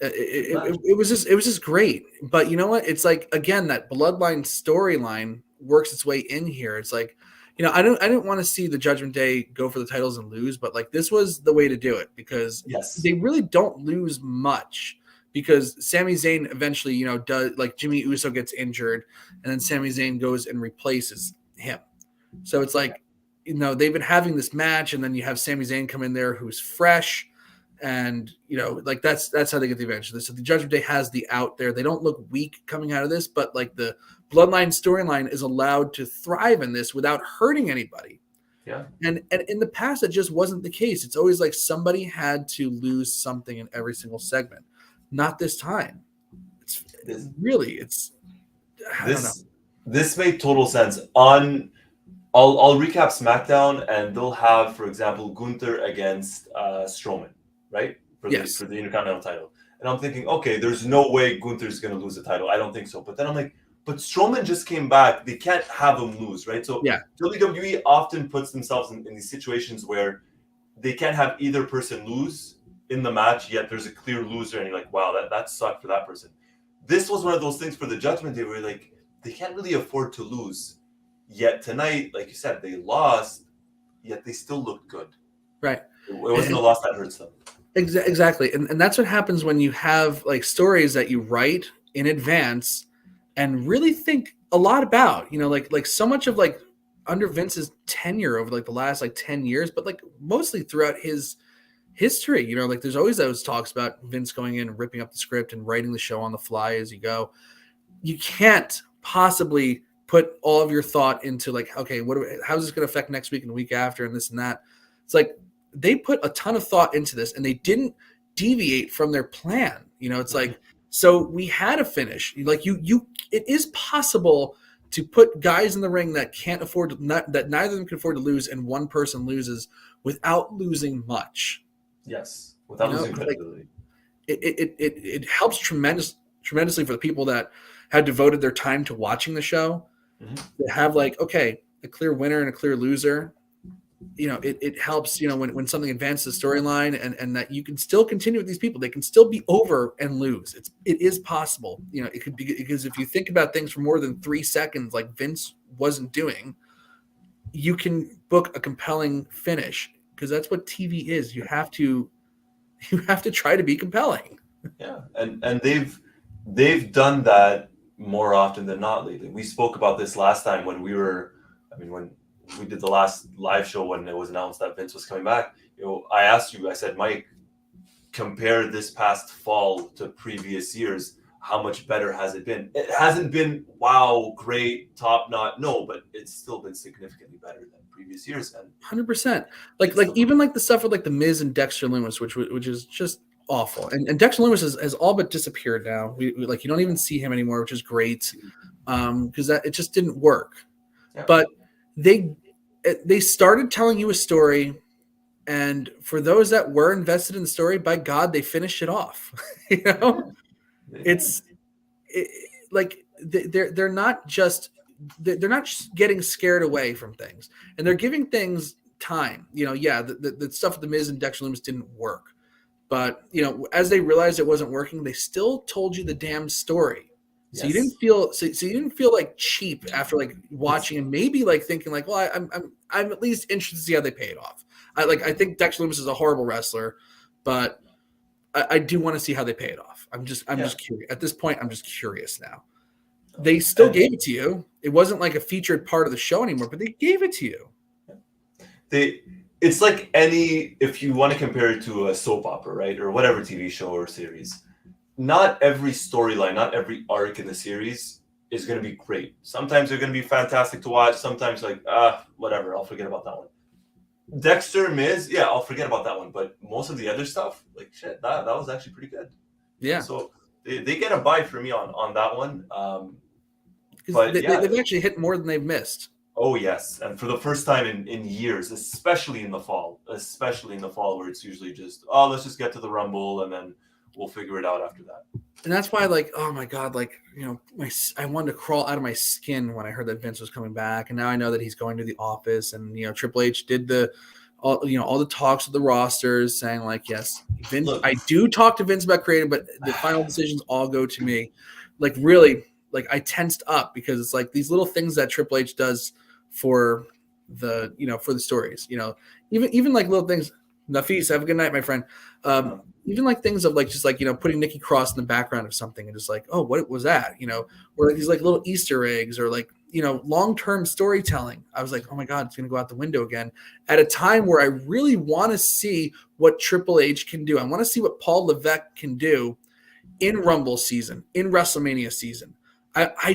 It was just great. But you know what? It's like, again, that Bloodline storyline works its way in here. It's like, you know, I didn't want to see the Judgment Day go for the titles and lose, but like this was the way to do it, because they really don't lose much, because Sami Zayn eventually, you know, does, like, Jimmy Uso gets injured and then Sami Zayn goes and replaces him. So it's like, you know, they've been having this match, and then you have Sami Zayn come in there who's fresh, and you know, like that's how they get the advantage. So the Judgment Day has the out there. They don't look weak coming out of this, but like the Bloodline storyline is allowed to thrive in this without hurting anybody. Yeah. And in the past, it just wasn't the case. It's always like somebody had to lose something in every single segment. Not this time. It's really, I don't know. This made total sense. I'll recap SmackDown, and they'll have, for example, Gunther against Strowman, right? For the Intercontinental title. And I'm thinking, okay, there's no way Gunther's going to lose the title. I don't think so. But then I'm like, but Strowman just came back. They can't have him lose, right? So WWE often puts themselves in these situations where they can't have either person lose in the match, yet there's a clear loser, and you're like, wow, that sucked for that person. This was one of those things for the Judgment Day where, like, they can't really afford to lose. Yet tonight, like you said, they lost, yet they still looked good. Right. It wasn't a loss that hurts them. Exactly. And that's what happens when you have like stories that you write in advance and really think a lot about, you know, like so much of like under Vince's tenure over like the last like 10 years, but like mostly throughout his history, you know, like there's always those talks about Vince going in and ripping up the script and writing the show on the fly as you go. You can't possibly put all of your thought into like, okay, how's this going to affect next week and the week after and this and that. It's like they put a ton of thought into this and they didn't deviate from their plan. You know, it's like, so we had a finish. Like it is possible to put guys in the ring that can't afford that neither of them can afford to lose, and one person loses without losing much. Yes, without losing credibility. Like, it helps tremendously for the people that had devoted their time to watching the show. Mm-hmm. To have like, okay, a clear winner and a clear loser. You know, it helps, you know, when something advances the storyline and that you can still continue with these people. They can still be over and lose. It is possible. You know, it could be, because if you think about things for more than 3 seconds, like Vince wasn't doing, you can book a compelling finish, because that's what TV is. You have to try to be compelling. Yeah. And they've done that more often than not lately. We spoke about this last time when when we did the last live show when it was announced that Vince was coming back. You know, I asked you, I said, Mike, compare this past fall to previous years, how much better has it been? It hasn't been wow, great, top notch. No, but it's still been significantly better than previous years. And 100%. Like even like the stuff with like the Miz and Dexter Loomis, which is just awful. And Dexter Loomis has all but disappeared now. We like you don't even see him anymore, which is great. Because that it just didn't work. Yeah. But they started telling you a story, and for those that were invested in the story, by God, they finished it off. You know, like they're not just getting scared away from things, and they're giving things time. You know, yeah, the stuff with the Miz and Dexter Loomis didn't work, but you know, as they realized it wasn't working, they still told you the damn story. So you didn't feel so you didn't feel like cheap after like watching and maybe like thinking like, well, I'm at least interested to see how they pay it off. I think Dexter Loomis is a horrible wrestler, but I do want to see how they pay it off. I'm just curious. At this point, I'm just curious now. They still gave it to you. It wasn't like a featured part of the show anymore, but they gave it to you. It's like if you want to compare it to a soap opera, right, or whatever TV show or series. Not every storyline, not every arc in the series is going to be great. Sometimes they're going to be fantastic to watch. Sometimes like, whatever, I'll forget about that one. Dexter, Miz, yeah, I'll forget about that one. But most of the other stuff, like shit, that was actually pretty good. Yeah. So they get a buy for me on that one. But they've actually hit more than they've missed. Oh yes, and for the first time in years, especially in the fall, where it's usually just let's just get to the Rumble and then we'll figure it out after that. And that's why, like, oh my God, like, you know, I wanted to crawl out of my skin when I heard that Vince was coming back, and now I know that he's going to the office, and you know, Triple H did all the talks with the rosters, saying like, yes, Vince, look, I do talk to Vince about creative, but the final decisions all go to me. Like, really, like I tensed up because it's like these little things that Triple H does for the stories, you know, even like little things. Nafis, have a good night, my friend. Even like things of like just like, you know, putting Nikki Cross in the background of something and just like, oh, what was that? You know, or like these like little Easter eggs or like, you know, long-term storytelling. I was like, oh my God, it's going to go out the window again at a time where I really want to see what Triple H can do. I want to see what Paul Levesque can do in Rumble season, in WrestleMania season. I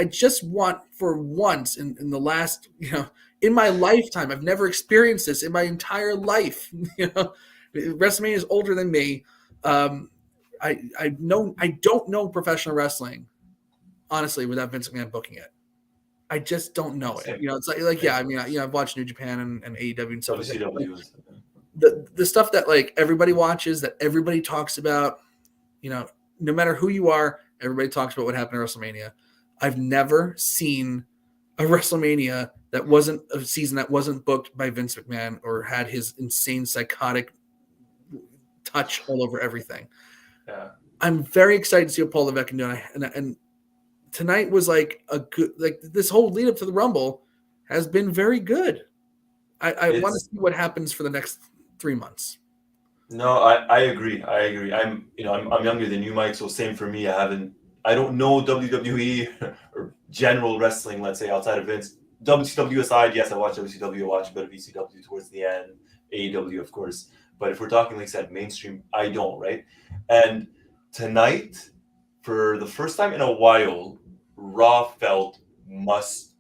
just want for once in the last, you know, in my lifetime, I've never experienced this in my entire life. You know, WrestleMania is older than me. I don't know professional wrestling, honestly, without Vince McMahon booking it. I just don't know it. You know, it's like yeah. I mean, you know, I've watched New Japan and AEW and stuff. The stuff that like everybody watches, that everybody talks about. You know, no matter who you are, everybody talks about what happened at WrestleMania. I've never seen a WrestleMania that wasn't a season that wasn't booked by Vince McMahon or had his insane psychotic touch all over everything. Yeah. I'm very excited to see what Paul Levesque can do. And tonight was like a good, like this whole lead up to the Rumble has been very good. I want to see what happens for the next 3 months. No, I agree. I'm younger than you, Mike. So same for me. I don't know WWE or general wrestling, let's say, outside of Vince. WCW aside, yes, I watch WCW. I watch a bit of ECW towards the end. AEW, of course. But if we're talking, like I said, mainstream, I don't, right? And tonight, for the first time in a while, Raw felt must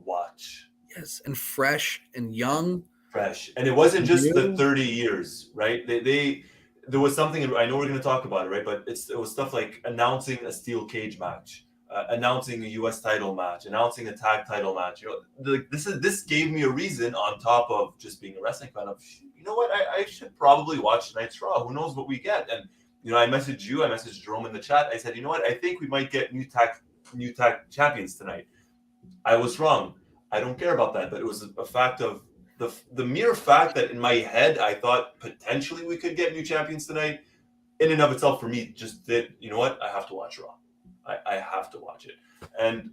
watch. Yes, and fresh and young. Fresh. And it wasn't just the 30 years, right? There was something, I know we're going to talk about it, right? But it was stuff like announcing a steel cage match, announcing a U.S. title match, announcing a tag title match. You know, this gave me a reason on top of just being a wrestling fan of, you know what, I should probably watch tonight's Raw. Who knows what we get? And, you know, I messaged Jerome in the chat. I said, you know what, I think we might get new tag champions tonight. I was wrong. I don't care about that. But it was a fact of, the mere fact that in my head I thought potentially we could get new champions tonight, in and of itself for me just did, you know what, I have to watch Raw. I have to watch it. And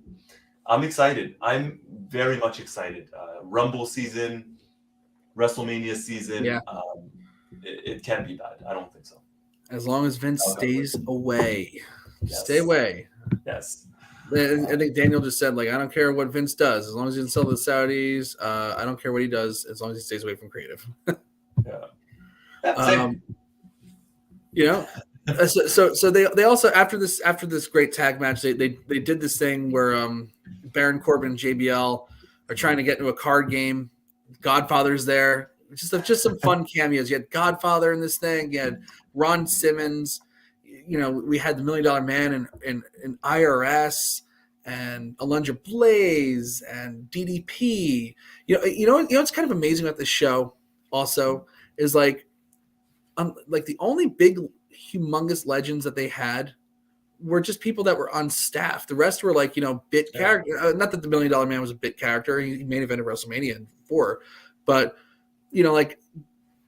I'm excited. I'm very much excited. Rumble season, WrestleMania season. Yeah. It can't be bad. I don't think so. As long as Vince stays away. Yes. Stay away. Yes. I think Daniel just said, like, I don't care what Vince does. As long as he doesn't sell to the Saudis, I don't care what he does as long as he stays away from creative. Yeah. You know, so they also after this great tag match they did this thing where Baron Corbin and JBL are trying to get into a card game. Godfather's there. Just some fun cameos. You had Godfather in this thing. You had Ron Simmons. You know, we had the $1 Million Man and IRS and Alundra Blaze and DDP. You know what's kind of amazing about this show also is like the only big humongous legends that they had were just people that were on staff. The rest were like, bit character. Not that the $1 Million Man was a bit character. He main evented WrestleMania in 4, but like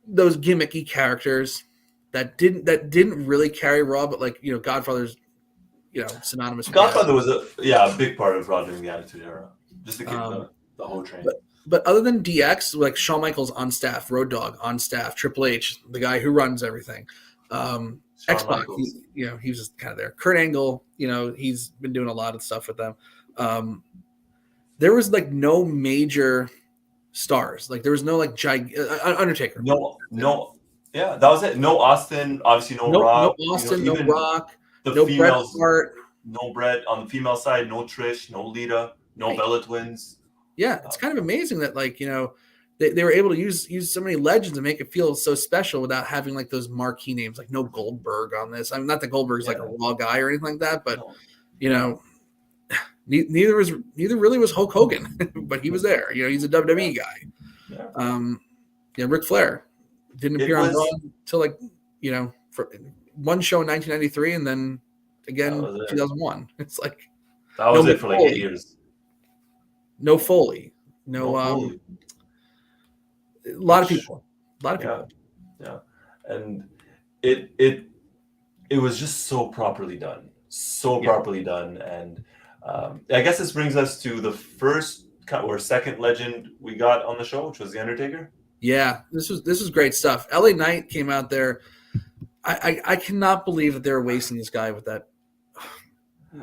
those gimmicky characters that didn't really carry Raw, but like Godfather's synonymous. Godfather was a big part of Raw during the Attitude Era, just to keep the whole train. But other than DX, like Shawn Michaels on staff, Road Dogg on staff, Triple H, the guy who runs everything, X-Pac, he was just kind of there. Kurt Angle, he's been doing a lot of stuff with them. There was like no major stars. Like there was no like Undertaker. No. Yeah, that was it. No Austin, obviously no Rock. No Austin, no Rock. No females, Bret Hart. No Bret on the female side. No Trish. No Lita. No Bella Twins. Yeah, it's kind of amazing that like they were able to use so many legends and make it feel so special without having like those marquee names. Like no Goldberg on this. I mean, not that Goldberg's like a Raw guy or anything like that, but neither really was Hulk Hogan, but he was there. He's a WWE guy. Ric Flair didn't appear on Raw until like for one show in 1993, and then again 2001. It's like that was it for like 8 years. No Foley, Foley. A lot of people. Yeah, and it was just so properly done, and I guess this brings us to the first or second legend we got on the show, which was the Undertaker. Yeah, this was great stuff. LA Knight came out there. I cannot believe that they were wasting this guy with that.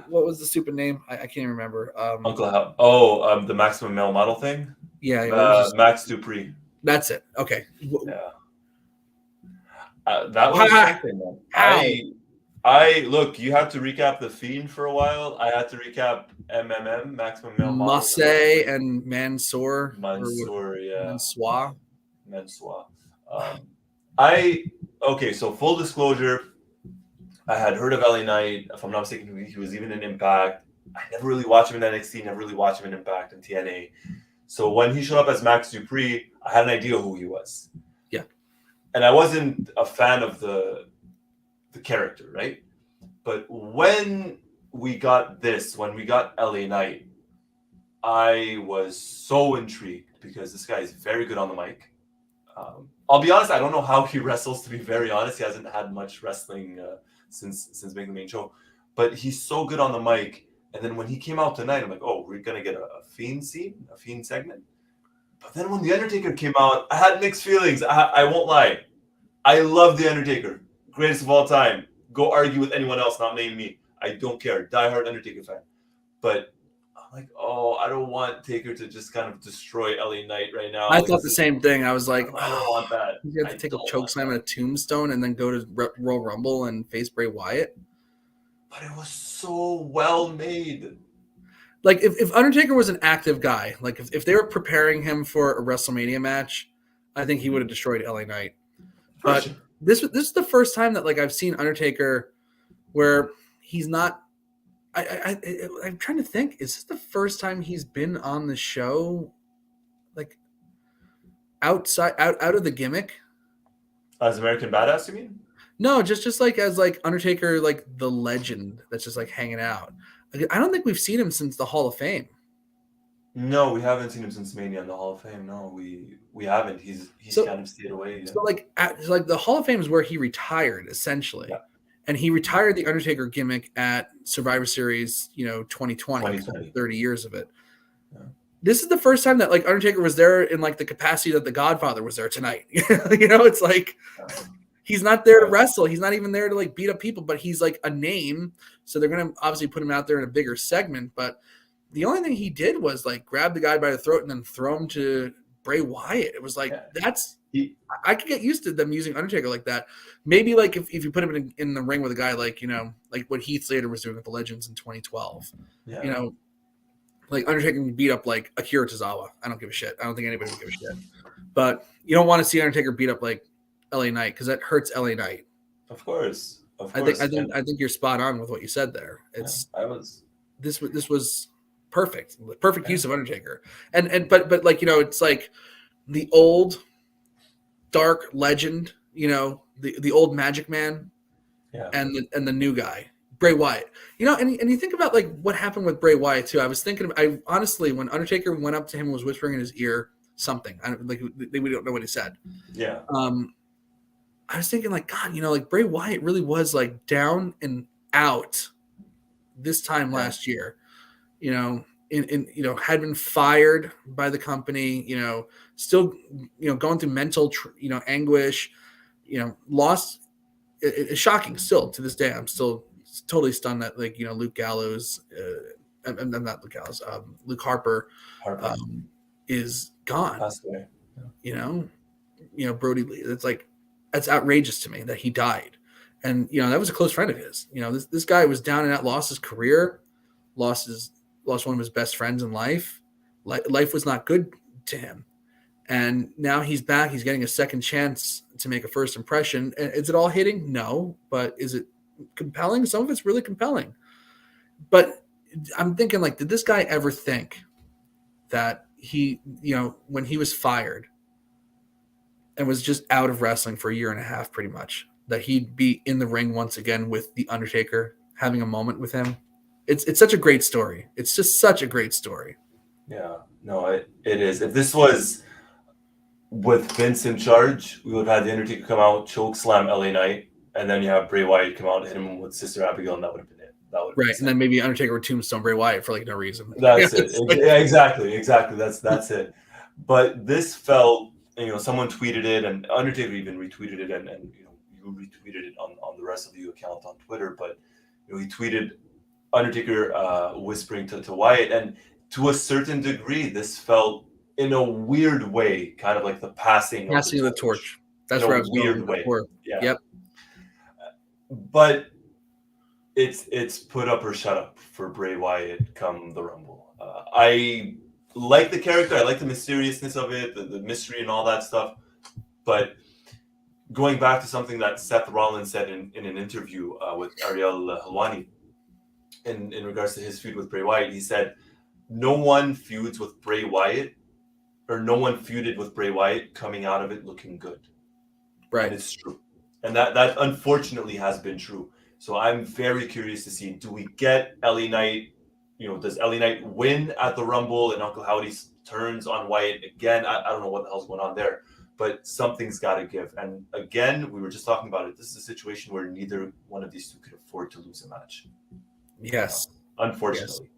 What was the stupid name? I can't remember. Uncle Hal. The Maximum Male Model thing. Yeah, Max Dupree. That's it. Okay. Yeah. That was something. I look. You had to recap the Fiend for a while. I had to recap Maximum Male Model. Massey and Mansoor. Mansoor. So full disclosure, I had heard of LA Knight. If I'm not mistaken, he was even in Impact. I never really watched him in NXT, never really watched him in Impact and TNA. So when he showed up as Max Dupree, I had an idea who he was. Yeah. And I wasn't a fan of the character, right? But when we got LA Knight, I was so intrigued because this guy is very good on the mic. I'll be honest, I don't know how he wrestles, to be very honest. He hasn't had much wrestling since making the main show. But he's so good on the mic. And then when he came out tonight, I'm like, oh, we're going to get a Fiend scene, a Fiend segment. But then when The Undertaker came out, I had mixed feelings. I won't lie. I love The Undertaker. Greatest of all time. Go argue with anyone else, not name me. I don't care. Diehard Undertaker fan. But I'm like, oh, I don't want Taker to just kind of destroy LA Knight right now. I thought the same thing. I was like, I don't want that. You have to take a chokeslam and a tombstone and then go to Royal Rumble and face Bray Wyatt. But it was so well made. Like if Undertaker was an active guy, like if they were preparing him for a WrestleMania match, I think he would have destroyed LA Knight. But this is the first time that like I've seen Undertaker where he's not. I'm trying to think. Is this the first time he's been on the show, like out of the gimmick? As American Badass, you mean? No, just like as like Undertaker, like the legend that's just like hanging out. I don't think we've seen him since the Hall of Fame. No, we haven't seen him since Mania in the Hall of Fame. No, we haven't. He's kind of stayed away. Yeah. So like the Hall of Fame is where he retired essentially. Yeah. And he retired the Undertaker gimmick at Survivor Series, 2020. 30 years of it. Yeah. This is the first time that like Undertaker was there in like the capacity that the Godfather was there tonight. It's like he's not there to wrestle. He's not even there to like beat up people, but he's like a name. So they're going to obviously put him out there in a bigger segment. But the only thing he did was like grab the guy by the throat and then throw him to Bray Wyatt. It was like, I could get used to them using Undertaker like that. Maybe like if you put him in the ring with a guy like, like what Heath Slater was doing with the Legends in 2012. Yeah. Like Undertaker can beat up like Akira Tozawa. I don't give a shit. I don't think anybody would give a shit. But you don't want to see Undertaker beat up like LA Knight because that hurts LA Knight. Of course. I think you're spot on with what you said there. This was perfect use of Undertaker. But like it's like the old dark legend, the old Magic Man, and the new guy, Bray Wyatt. And you think about like what happened with Bray Wyatt too. I was thinking, I honestly, when Undertaker went up to him and was whispering in his ear something, we don't know what he said. Yeah. I was thinking like, God, like Bray Wyatt really was like down and out this time last year, had been fired by the company, still, going through mental, anguish, lost. It's shocking still to this day. I'm still totally stunned that like, Luke Gallows, I'm not Luke Gallows, Luke Harper. Is gone. Brody Lee. It's like, that's outrageous to me that he died. And, that was a close friend of his. This guy was down and out, lost his career, lost one of his best friends in life. Life was not good to him. And now he's back. He's getting a second chance to make a first impression. And is it all hitting? No. But is it compelling? Some of it's really compelling. But I'm thinking, like, did this guy ever think that he, when he was fired and was just out of wrestling for a year and a half, pretty much, that he'd be in the ring once again with The Undertaker, having a moment with him? It's such a great story. It's just such a great story. Yeah, no, it is. If this was with Vince in charge, we would have had The Undertaker come out, choke slam LA Knight, and then you have Bray Wyatt come out and hit him with Sister Abigail, and that would have been it. Right, and then maybe Undertaker would tombstone Bray Wyatt for like no reason. That's it. Yeah, exactly. That's it. But this felt, someone tweeted it, and Undertaker even retweeted it, and you retweeted it on the Wrestleview account on Twitter. But he tweeted Undertaker whispering to Wyatt, and to a certain degree, this felt in a weird way, kind of like the passing of the torch. That's where I was weird way. Yeah. Yep. But it's put up or shut up for Bray Wyatt come the Rumble. I like the character. I like the mysteriousness of it, the mystery and all that stuff. But going back to something that Seth Rollins said in an interview with Ariel Helwani in regards to his feud with Bray Wyatt, he said, no one feuds with Bray Wyatt, or no one feuded with Bray Wyatt coming out of it looking good. Right. And it's true. And that unfortunately has been true. So I'm very curious to see, do we get LA Knight, does LA Knight win at the Rumble and Uncle Howdy turns on Wyatt again? I don't know what the hell's going on there, but something's got to give. And again, we were just talking about it. This is a situation where neither one of these two could afford to lose a match. Yes. Unfortunately. Yes.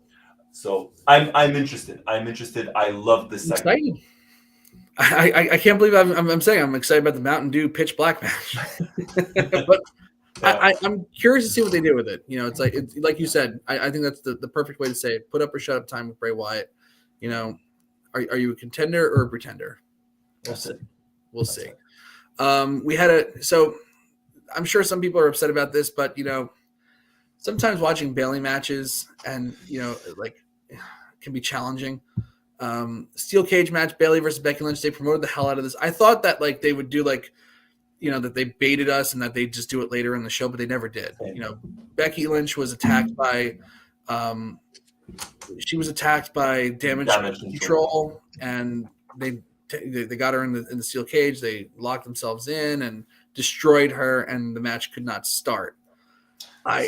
So I'm interested. I love this segment. I can't believe I'm saying I'm excited about the Mountain Dew Pitch Black match. But I'm curious to see what they do with it. It's like you said. I think that's the perfect way to say it. Put up or shut up time with Bray Wyatt. Are you a contender or a pretender? We'll see. So I'm sure some people are upset about this, but sometimes watching Bayley matches and can be challenging. Steel cage match, Bayley versus Becky Lynch. They promoted the hell out of this. I thought that they would do that they baited us and that they'd just do it later in the show, but they never did. Becky Lynch was attacked by Damage Control, and they got her in the steel cage. They locked themselves in and destroyed her, and the match could not start. I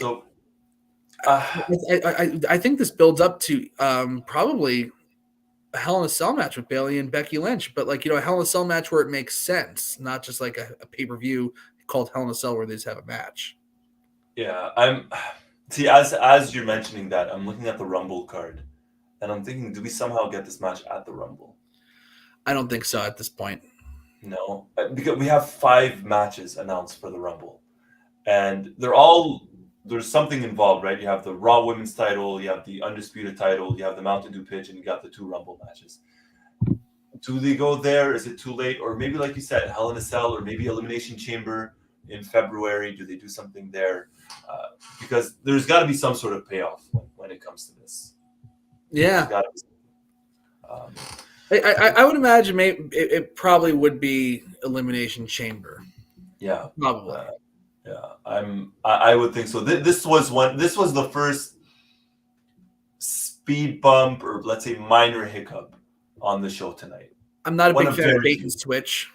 think this builds up to probably a Hell in a Cell match with Bayley and Becky Lynch, but a Hell in a Cell match where it makes sense, not just like a pay-per-view called Hell in a Cell where they just have a match. Yeah, as you're mentioning that, I'm looking at the Rumble card, and I'm thinking, do we somehow get this match at the Rumble? I don't think so at this point. No, because we have 5 matches announced for the Rumble, and there's something involved, right? You have the Raw Women's title, you have the Undisputed title, you have the Mountain Dew Pitch, and you got the 2 Rumble matches. Do they go there? Is it too late? Or maybe, like you said, Hell in a Cell, or maybe Elimination Chamber in February. Do they do something there? Because there's got to be some sort of payoff when it comes to this. Yeah. There's gotta be. I would imagine maybe it probably would be Elimination Chamber. Yeah. Probably. I would think so. This was the first speed bump, or let's say minor hiccup on the show tonight. I'm not a big fan of bait and switch,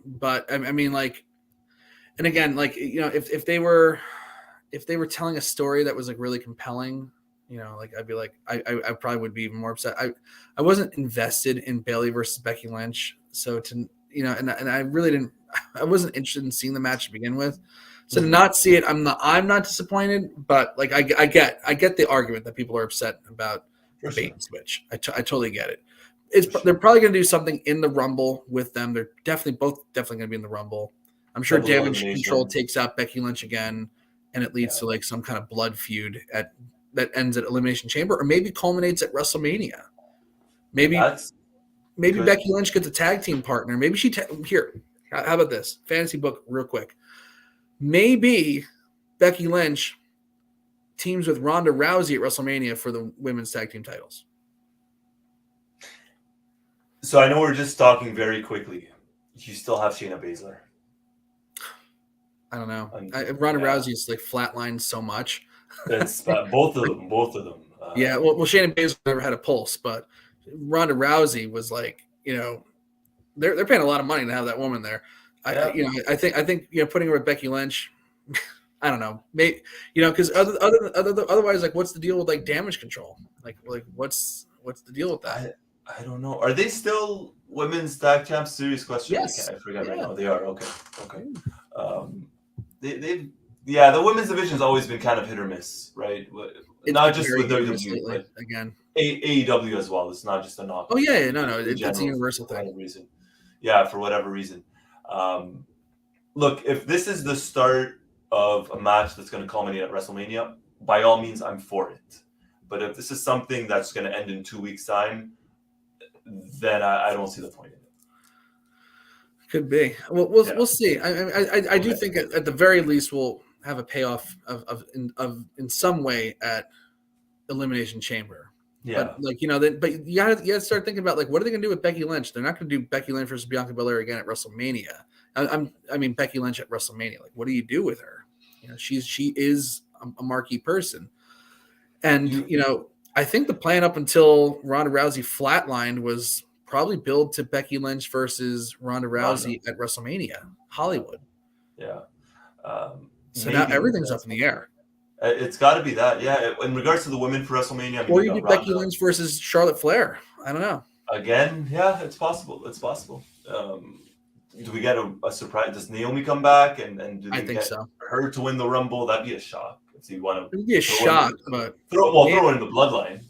but I mean, like, and again, like, if they were telling a story that was like really compelling, like I'd be like, I probably would be even more upset. I wasn't invested in Bayley versus Becky Lynch, so to and I really I wasn't interested in seeing the match to begin with. So to not see it, I'm not disappointed, but like I get the argument that people are upset about bait and switch. I totally get it. They're probably going to do something in the Rumble with them. They're both definitely going to be in the Rumble. I'm sure Damage Control takes out Becky Lynch again, and it leads to like some kind of blood feud that ends at Elimination Chamber, or maybe culminates at WrestleMania. Maybe Becky Lynch gets a tag team partner. Maybe here. How about this fantasy book real quick? Maybe Becky Lynch teams with Ronda Rousey at WrestleMania for the women's tag team titles. So I know we're just talking very quickly. You still have Shayna Baszler. I don't know. Ronda Rousey is like flatlined so much. It's both of them. Well, Shayna Baszler never had a pulse, but Ronda Rousey was like, they're paying a lot of money to have that woman there. I think putting her with Becky Lynch, I don't know, maybe because otherwise, like, what's the deal with like Damage Control? Like what's the deal with that? I don't know. Are they still women's tag champs? Serious question. Yes. I forgot right now. They are. Okay. The women's division's always been kind of hit or miss, right? Not just with WWE, but again, AEW as well. It's not just a knock. Oh yeah, no, it's a universal thing. For whatever reason. Look, if this is the start of a match that's going to culminate at WrestleMania, by all means, I'm for it. But if this is something that's going to end in 2 weeks' time, then I don't see the point in it. Could be. Well, we'll see. I do think at the very least we'll have a payoff of in some way at Elimination Chamber. Yeah. But but you gotta start thinking about like what are they gonna do with Becky Lynch? They're not gonna do Becky Lynch versus Bianca Belair again at WrestleMania. I mean Becky Lynch at WrestleMania. Like what do you do with her? She is a marquee person, and I think the plan up until Ronda Rousey flatlined was probably build to Becky Lynch versus Ronda Rousey at WrestleMania, Hollywood. Yeah. So now everything's up in the air. It's got to be that, yeah. In regards to the women for WrestleMania, or you do Becky Lynch versus Charlotte Flair. I don't know. Again, yeah, it's possible. Do we get a surprise? Does Naomi come back and do they get her to win the Rumble? That'd be a shock. If you want to, it'd be a shock, but throw it in the Bloodline.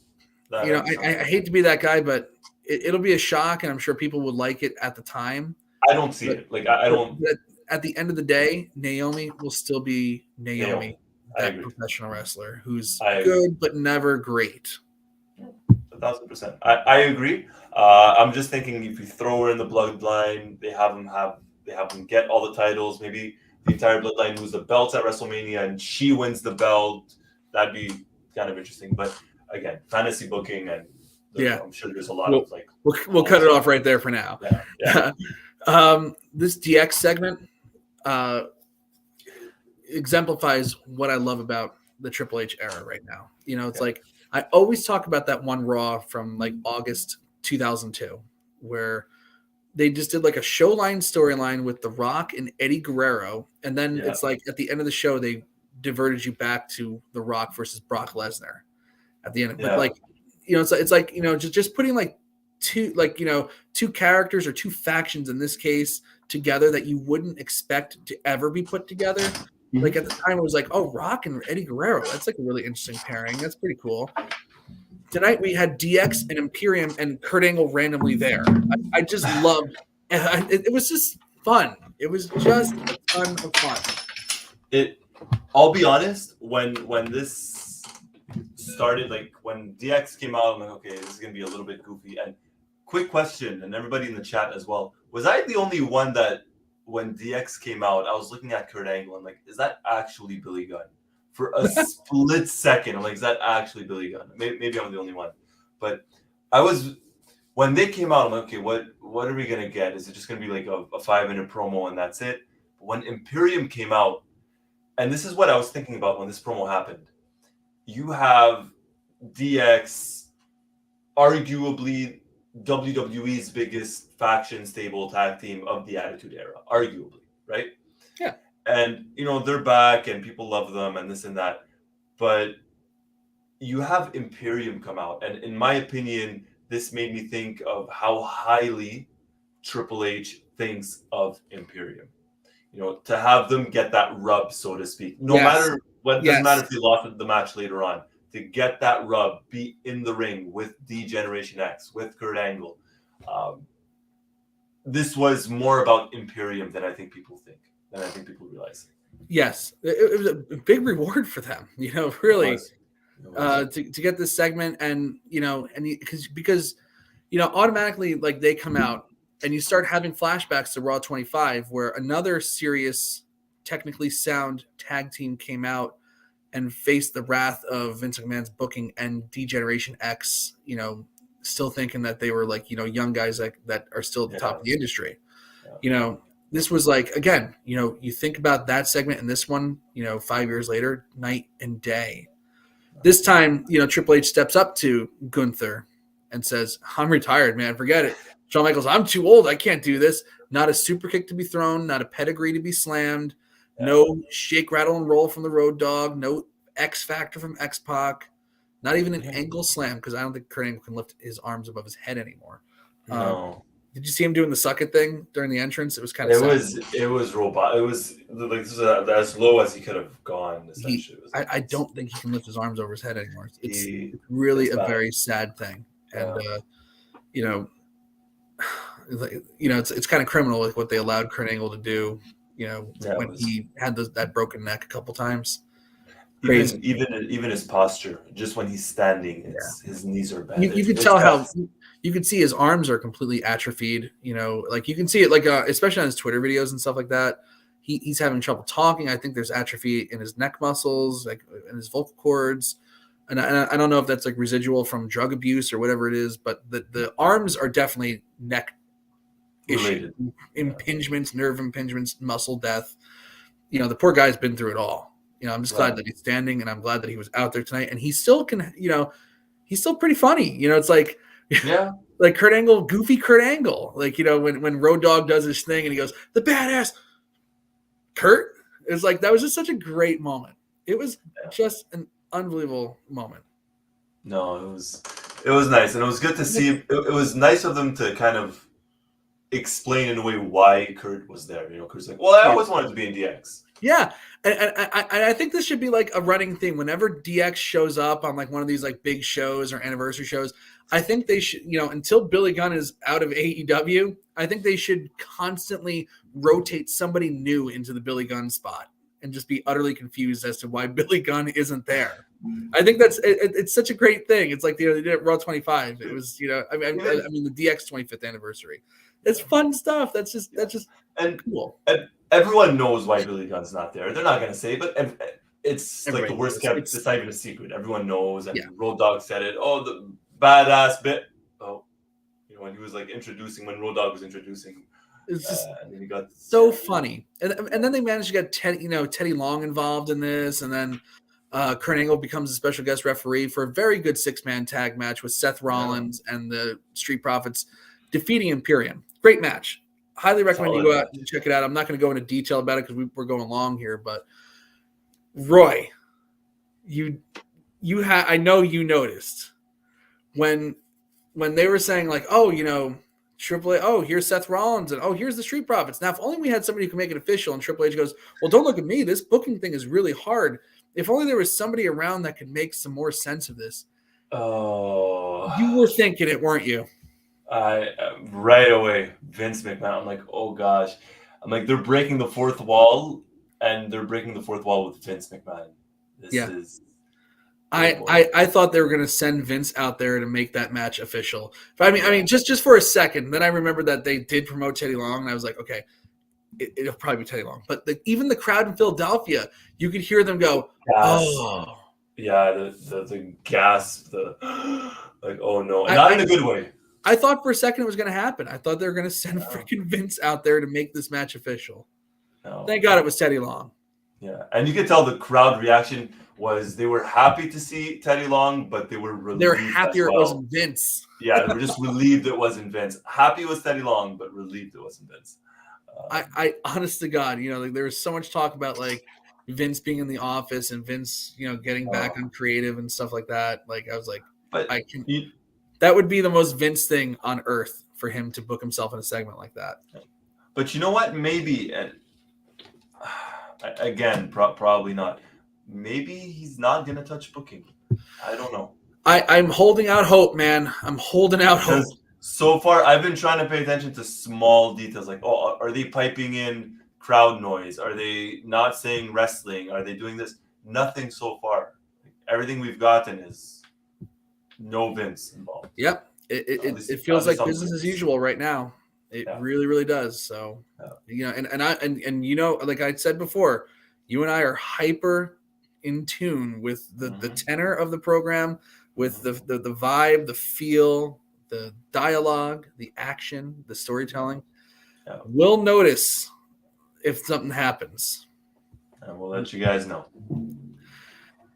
I hate to be that guy, but it'll be a shock, and I'm sure people would like it at the time. I don't see it. Like I don't. At the end of the day, Naomi will still be Naomi. That professional wrestler who's good but never great. 1,000%. I agree. I'm just thinking if you throw her in the Bloodline, they have them get all the titles. Maybe the entire Bloodline lose the belts at WrestleMania and she wins the belt. That'd be kind of interesting. But again, fantasy booking and I'm sure there's a lot of like. We'll cut it off right there for now. Yeah. This DX segment exemplifies what I love about the Triple H era right now. It's like I always talk about that one Raw from like August 2002 where they just did like a showline storyline with The Rock and Eddie Guerrero, and then it's like at the end of the show they diverted you back to The Rock versus Brock Lesnar at the end of it. Like it's like just putting like two characters or two factions in this case together that you wouldn't expect to ever be put together. Mm-hmm. Like at the time it was like, oh, Rock and Eddie Guerrero, that's like a really interesting pairing. That's pretty cool. Tonight we had DX and Imperium and Kurt Angle randomly there. I just loved it. It was just fun. It was just a ton of fun. I'll be honest, when this started, like when DX came out, I'm like, okay, this is gonna be a little bit goofy. And quick question, and everybody in the chat as well. Was I the only one that when DX came out, I was looking at Kurt Angle and like, is that actually Billy Gunn? For a split second, I'm like, is that actually Billy Gunn? Maybe I'm the only one. But when they came out, I'm like, okay, what are we gonna get? Is it just gonna be like a 5-minute promo and that's it? But when Imperium came out, and this is what I was thinking about when this promo happened. You have DX, arguably WWE's biggest faction stable tag team of the Attitude Era, arguably, right? Yeah. And, they're back and people love them and this and that. But you have Imperium come out. And in my opinion, this made me think of how highly Triple H thinks of Imperium. To have them get that rub, so to speak. No matter what, doesn't matter if they lost the match later on. To get that rub, be in the ring with D-Generation X, with Kurt Angle. This was more about Imperium than I think people think, than I think people realize. Yes, it was a big reward for them, really, to get this segment and, because automatically, like, they come out and you start having flashbacks to Raw 25, where another serious, technically sound tag team came out and faced the wrath of Vince McMahon's booking and D-Generation X, still thinking that they were like, young guys that are still at the top of the industry. This was like, again, you think about that segment and this one, 5 years later, night and day. This time, Triple H steps up to Gunther and says, I'm retired, man. Forget it. Shawn Michaels, I'm too old. I can't do this. Not a super kick to be thrown, not a pedigree to be slammed, no shake, rattle, and roll from the Road Dogg, no X Factor from X-Pac, not even an angle slam, because I don't think Kurt Angle can lift his arms above his head anymore. No. Did you see him doing the suck it thing during the entrance? It was kind of It was robot. It was like as low as he could have gone. Essentially, I don't think he can lift his arms over his head anymore. It's really a very sad thing, and it's kind of criminal like what they allowed Kurt Angle to do. When he had that broken neck a couple times. Even his posture, just when he's standing, his knees are bent. You could tell how you could see his arms are completely atrophied. Like you can see it, like especially on his Twitter videos and stuff like that. He's having trouble talking. I think there's atrophy in his neck muscles, like in his vocal cords, and I don't know if that's like residual from drug abuse or whatever it is, but the arms are definitely neck issue, impingements, nerve impingements, muscle death. The poor guy's been through it all. I'm just glad that he's standing, and I'm glad that he was out there tonight, and he still can. He's still pretty funny. It's like like Kurt Angle, goofy Kurt Angle. Like when Road Dogg does his thing and he goes the badass Kurt. It's like that was just such a great moment. It was just an unbelievable moment. No, it was nice, and it was good to see. It was nice of them to kind of explain in a way why Kurt was there. Kurt's like, well, I always wanted to be in DX. Yeah, and I think this should be like a running thing. Whenever DX shows up on like one of these like big shows or anniversary shows, I think they should, until Billy Gunn is out of AEW, I think they should constantly rotate somebody new into the Billy Gunn spot and just be utterly confused as to why Billy Gunn isn't there. I think it's such a great thing. It's like they did it Raw 25. It was I mean the DX 25th anniversary. It's fun stuff. That's just cool. And everyone knows why Billy Gunn's not there. They're not going to say, but it's like the worst kept. It's not even a secret. Everyone knows. And Road Dogg said it. Oh, the badass bit. Oh, when he was like when Road Dogg was introducing. It's just and then he got so funny. And then they managed to get Teddy Long involved in this, and then Kurt Angle becomes a special guest referee for a very good 6-man tag match with Seth Rollins and the Street Profits defeating Imperium. Great match. Highly recommend you go out and check it out. I'm not going to go into detail about it because we're going long here, but Roy, I know you noticed when they were saying like, oh, Triple H, oh, here's Seth Rollins, and oh, here's the Street Profits. Now, if only we had somebody who could make it official, and Triple H goes, well, don't look at me. This booking thing is really hard. If only there was somebody around that could make some more sense of this. Oh, you were thinking it, weren't you? Right away, Vince McMahon. I'm like, oh gosh. I'm like, they're breaking the fourth wall, and they're breaking the fourth wall with Vince McMahon. This is I thought they were going to send Vince out there to make that match official. But I mean, just for a second. Then I remembered that they did promote Teddy Long, and I was like, okay, it'll probably be Teddy Long. But even the crowd in Philadelphia, you could hear them go, "Oh, yeah," the gasp, the like, "Oh no," and not in a good way. I thought for a second it was going to happen. I thought they were going to send freaking Vince out there to make this match official. No. Thank God it was Teddy Long. Yeah, and you could tell the crowd reaction was they were happy to see Teddy Long, but they were relieved. They were happier it wasn't Vince. Yeah, they were just relieved it wasn't Vince. Happy it was Teddy Long, but relieved it wasn't Vince. I honest to God, like there was so much talk about like Vince being in the office and Vince, getting back on creative and stuff like that. Like I was like, but that would be the most Vince thing on earth for him to book himself in a segment like that. But you know what? Maybe, again, probably not. Maybe he's not going to touch booking. I don't know. I'm holding out hope, man. I'm holding out hope. So far, I've been trying to pay attention to small details like, are they piping in crowd noise? Are they not saying wrestling? Are they doing this? Nothing so far. Everything we've gotten is no Vince involved. Yep. It feels like business as usual right now. It really, really does. So, like I said before, you and I are hyper in tune with the tenor of the program, with the vibe, the feel, the dialogue, the action, the storytelling. Yeah. We'll notice if something happens. And we'll let you guys know.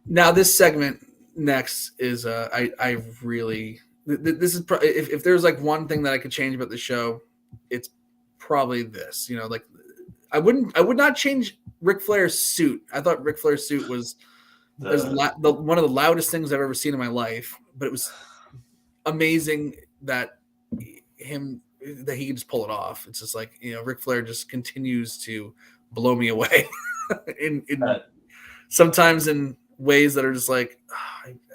Now, this segment next is I really this is if there's like one thing that I could change about the show, it's probably this. Like I would not change Ric Flair's suit. I thought Ric Flair's suit was one of the loudest things I've ever seen in my life, but it was amazing that he can just pull it off. It's just like, Ric Flair just continues to blow me away in sometimes in ways that are just like,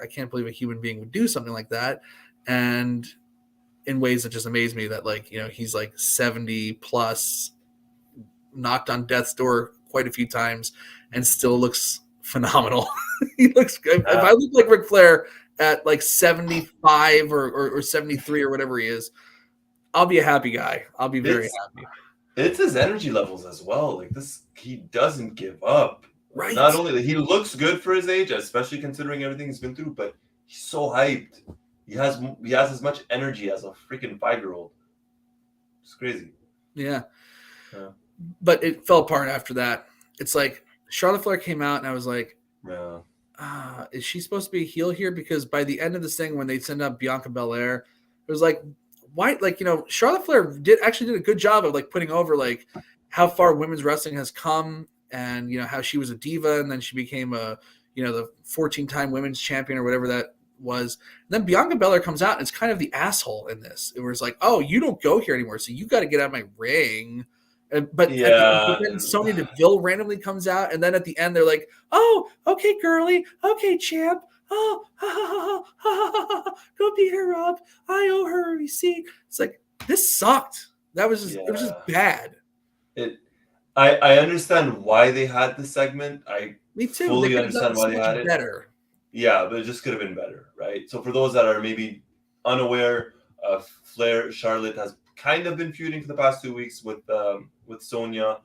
I can't believe a human being would do something like that. And in ways that just amaze me that he's like 70 plus, knocked on death's door quite a few times and still looks phenomenal. He looks good. If I look like Ric Flair at like 75 or 73 or whatever he is, I'll be a happy guy. I'll be very happy. It's his energy levels as well. Like this, he doesn't give up. Right. Not only he looks good for his age, especially considering everything he's been through, but he's so hyped. He has as much energy as a freaking 5-year-old. It's crazy. Yeah. But it fell apart after that. It's like Charlotte Flair came out and I was like, is she supposed to be a heel here? Because by the end of this thing, when they send up Bianca Belair, it was like, why? Like, Charlotte Flair did a good job of like putting over like how far women's wrestling has come and, how she was a diva and then she became the 14-time women's champion or whatever that was. And then Bianca Belair comes out and it's kind of the asshole in this. It was like, oh, you don't go here anymore, so you got to get out of my ring. But then Sonya Deville randomly comes out, and then at the end they're like, "Oh, okay, girly, okay, champ. Oh, go beat her up. I owe her a receipt." It's like this sucked. That was just it was just bad. I understand why they had the segment. Me too. Fully understand why they had it. Better. Yeah, but it just could have been better, right? So for those that are maybe unaware, Flair Charlotte has kind of been feuding for the past 2 weeks with Sonya.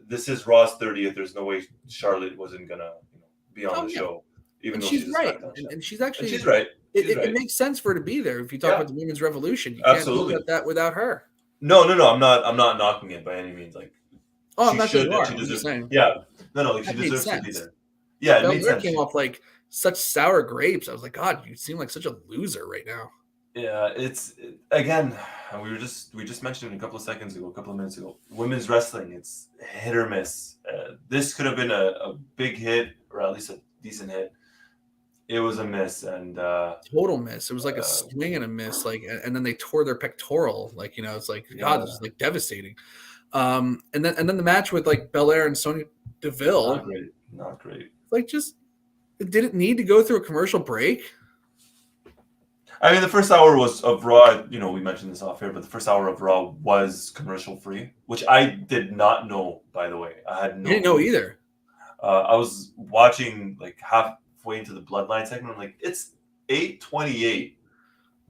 This is Raw's 30th. There's no way Charlotte wasn't gonna be on the show, even though she's right. And she's actually she's right. It makes sense for her to be there. If you talk about the women's revolution, you can't look at that without her. No. I'm not knocking it by any means. Like, I'm not sure you are. I'm just saying. Yeah, no. Like, she deserves to be there. Yeah, it made sense. Came off like such sour grapes. I was like, God, you seem like such a loser right now. Yeah, again, we just mentioned it a couple of minutes ago. Women's wrestling, it's hit or miss. This could have been a big hit or at least a decent hit. It was a miss and total miss. It was like a swing and a miss. Like, and then they tore their pectoral. Like, it's like God, this is like devastating. And then the match with like Belair and Sonya Deville. Not great. Like, just did it need to go through a commercial break? I mean, the first hour of Raw, we mentioned this off air, but the first hour of Raw was commercial free, which I did not know, by the way. I didn't know either. I was watching like halfway into the Bloodline segment. I'm like, it's 8:28.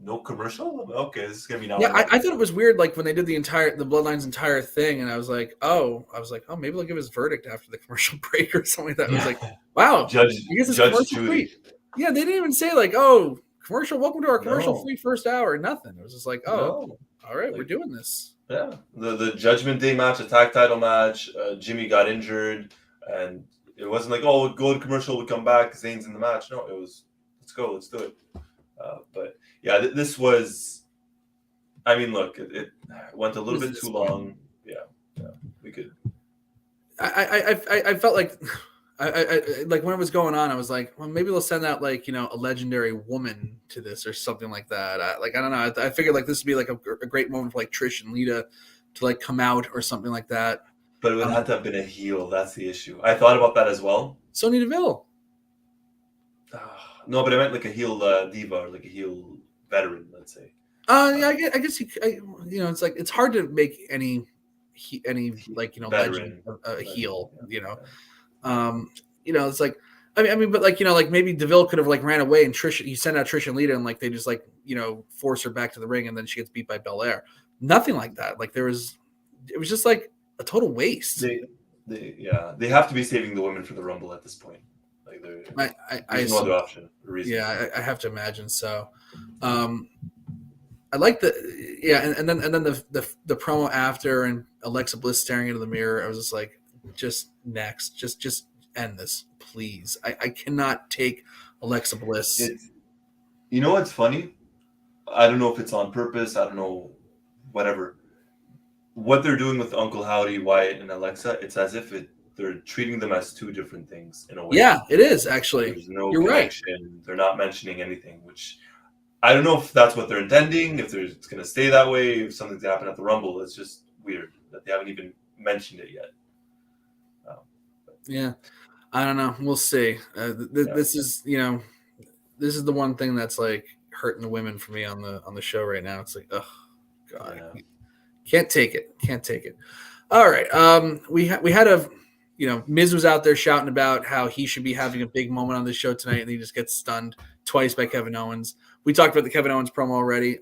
No commercial? Okay, this is gonna be now. Yeah, I thought it was weird, like when they did the Bloodline's entire thing, and I was like, oh, maybe they'll give his verdict after the commercial break or something like that. I was like, wow, Judge commercial Judy. free. Yeah, they didn't even say like, oh, commercial, welcome to our commercial free first hour. Nothing. It was just like, oh, all right, we're doing this. Yeah, the Judgment Day match, a tag title match. Jimmy got injured, and it wasn't like, oh, we'll go to commercial, we come back, Zayn's in the match. No, it was, let's go, let's do it. But yeah, this was, I mean, look, it went a little bit too long. Yeah, we could. I felt like, I like when it was going on, I was like, well, maybe they'll send out like, you know, a legendary woman to this or something like that. I don't know. I figured like this would be like a great moment for like Trish and Lita to like come out or something like that. But it would have to have been a heel. That's the issue. I thought about that as well. Sonya Deville. No, but I meant like a heel diva or like a heel veteran, let's say. Yeah, I guess you know, it's like it's hard to make any like, you know, veteran, legend a heel, you know. You know, it's like I mean, but like, you know, like maybe Deville could have like ran away and you send out Trish and Lita and like they just like, you know, force her back to the ring and then she gets beat by Belair. Nothing like that. Like it was just like a total waste. They have to be saving the women for the Rumble at this point. Like there's no other option. Yeah, I have to imagine so. I like and then the promo after and Alexa Bliss staring into the mirror. I was just like, just next, just end this, please. I cannot take Alexa Bliss. You know what's funny? I don't know if it's on purpose. I don't know, whatever. What they're doing with Uncle Howdy, Wyatt, and Alexa, it's as if they're treating them as two different things in a way. Yeah, it is actually. There's no You're connection. Right. They're not mentioning anything, which I don't know if that's what they're intending, if it's going to stay that way, if something's going to happen at the Rumble. It's just weird that they haven't even mentioned it yet. Yeah, I don't know. We'll see. This is, you know, this is the one thing that's like hurting the women for me on the show right now. It's like, oh God, yeah. Can't take it. All right. We had a, you know, Miz was out there shouting about how he should be having a big moment on the show tonight, and he just gets stunned twice by Kevin Owens. We talked about the Kevin Owens promo already.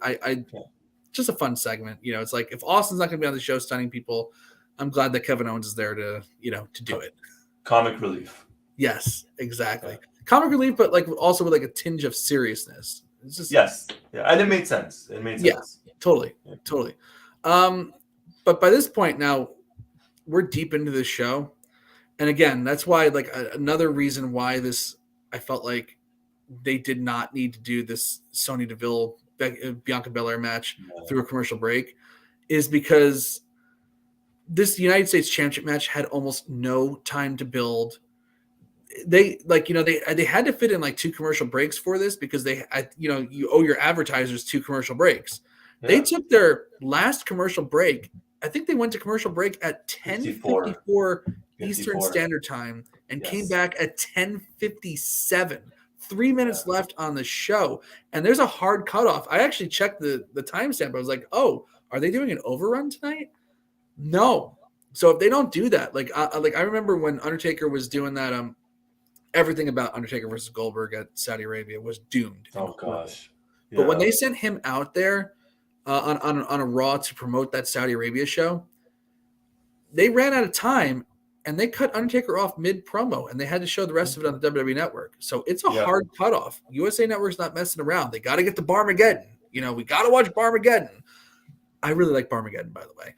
Just a fun segment. You know, it's like if Austin's not going to be on the show stunning people, I'm glad that Kevin Owens is there to, you know, to do it. Comic relief. Yes, exactly. Yeah. Comic relief, but like also with like a tinge of seriousness. It's just yes, yeah, and it made sense. Yeah, totally. But by this point now, we're deep into this show, and again, that's why like another reason why I felt like they did not need to do this Sonya Deville Bianca Belair match through a commercial break, is because this United States Championship match had almost no time to build. They like, you know, they had to fit in like 2 commercial breaks for this because you know, you owe your advertisers 2 commercial breaks. Yeah. They took their last commercial break. I think they went to commercial break at 10:54 Eastern Standard Time and came back at 10:57. 3 minutes left on the show, and there's a hard cutoff. I actually checked the timestamp. I was like, oh, are they doing an overrun tonight? No. So if they don't do that, like I remember when Undertaker was doing that, everything about Undertaker versus Goldberg at Saudi Arabia was doomed. Oh gosh. Yeah. But when they sent him out there on a Raw to promote that Saudi Arabia show, they ran out of time and they cut Undertaker off mid promo, and they had to show the rest of it on the WWE Network. So it's a hard cutoff. USA Network's not messing around. They got to get to Barmageddon. You know, we got to watch Barmageddon. I really like Barmageddon, by the way.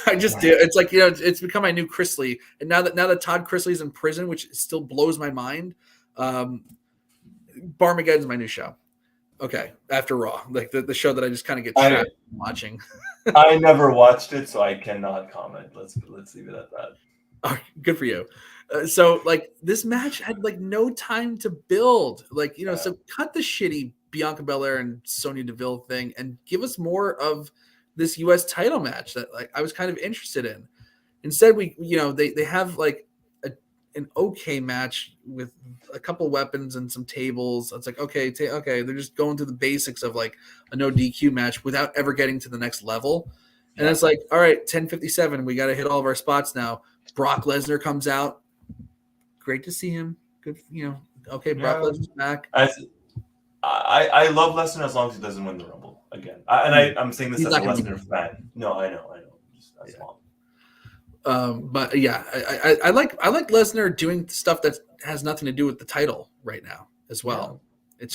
I just do. It's like, you know, it's become my new Chrisley. And now that Todd Chrisley's in prison, which still blows my mind, Barmageddon's my new show. Okay, after Raw, like the show that I just kind of get trapped watching. I never watched it, so I cannot comment. Let's leave it at that. Oh, good for you. So like this match had like no time to build. Like, you know, so cut the shitty Bianca Belair and Sonya Deville thing and give us more of this U.S. title match that like I was kind of interested in. Instead, they have like an okay match with a couple weapons and some tables. It's like, okay, they're just going through the basics of like a no DQ match without ever getting to the next level. And it's like, all right, 10:57, we got to hit all of our spots now. Brock Lesnar comes out. Great to see him. Good, you know, okay, Brock Lesnar's back. I love Lesnar as long as he doesn't win the Rumble again. I'm saying this He's as a not gonna Lesnar fan. No, I know. That's long. But yeah, I like Lesnar doing stuff that has nothing to do with the title right now as well. Yeah.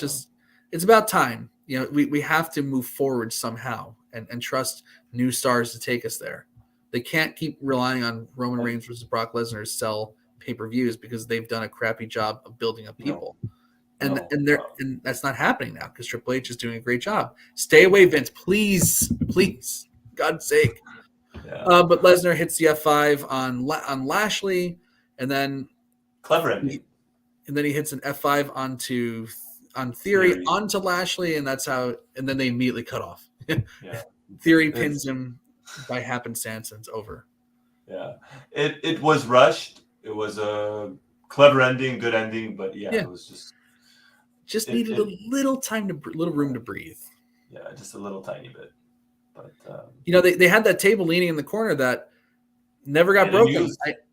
It's about time. We have to move forward somehow and trust new stars to take us there. They can't keep relying on Roman Reigns versus Brock Lesnar to sell pay-per-views because they've done a crappy job of building up people. And that's not happening now because Triple H is doing a great job. Stay away, Vince, please, God's sake. Yeah. But Lesnar hits the F5 on Lashley, and then clever ending. And then he hits an F5 on Theory onto Lashley, and that's how. And then they immediately cut off. Yeah. Theory pins him by happenstance, and it's over. Yeah, it was rushed. It was a clever ending, good ending, but it was just needed a little room to breathe. Yeah, just a little tiny bit. But they had that table leaning in the corner that never got broken.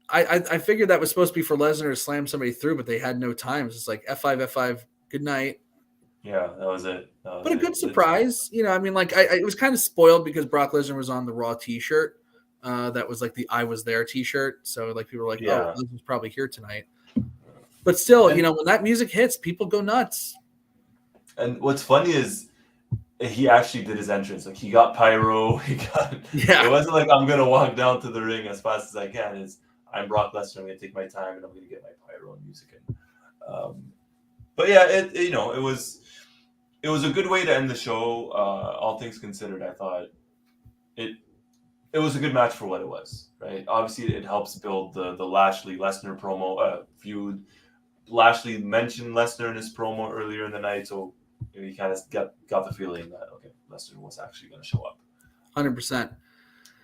I figured that was supposed to be for Lesnar to slam somebody through, but they had no times. It's like F5, good night. Yeah, that was it. But a good surprise. I was kind of spoiled because Brock Lesnar was on the Raw T-shirt. That was like the I was there T-shirt. So like people were like, oh, Lesnar's probably here tonight. But still, when that music hits, people go nuts. And what's funny is he actually did his entrance. Like he got pyro. It wasn't like I'm gonna walk down to the ring as fast as I can. I'm Brock Lesnar. I'm gonna take my time and I'm gonna get my pyro and music in. But yeah, it was a good way to end the show. All things considered, I thought it was a good match for what it was. Right? Obviously, it helps build the Lashley Lesnar promo feud. Lashley mentioned Lesnar in his promo earlier in the night, so you kind of got the feeling that Lesnar was actually going to show up. 100%.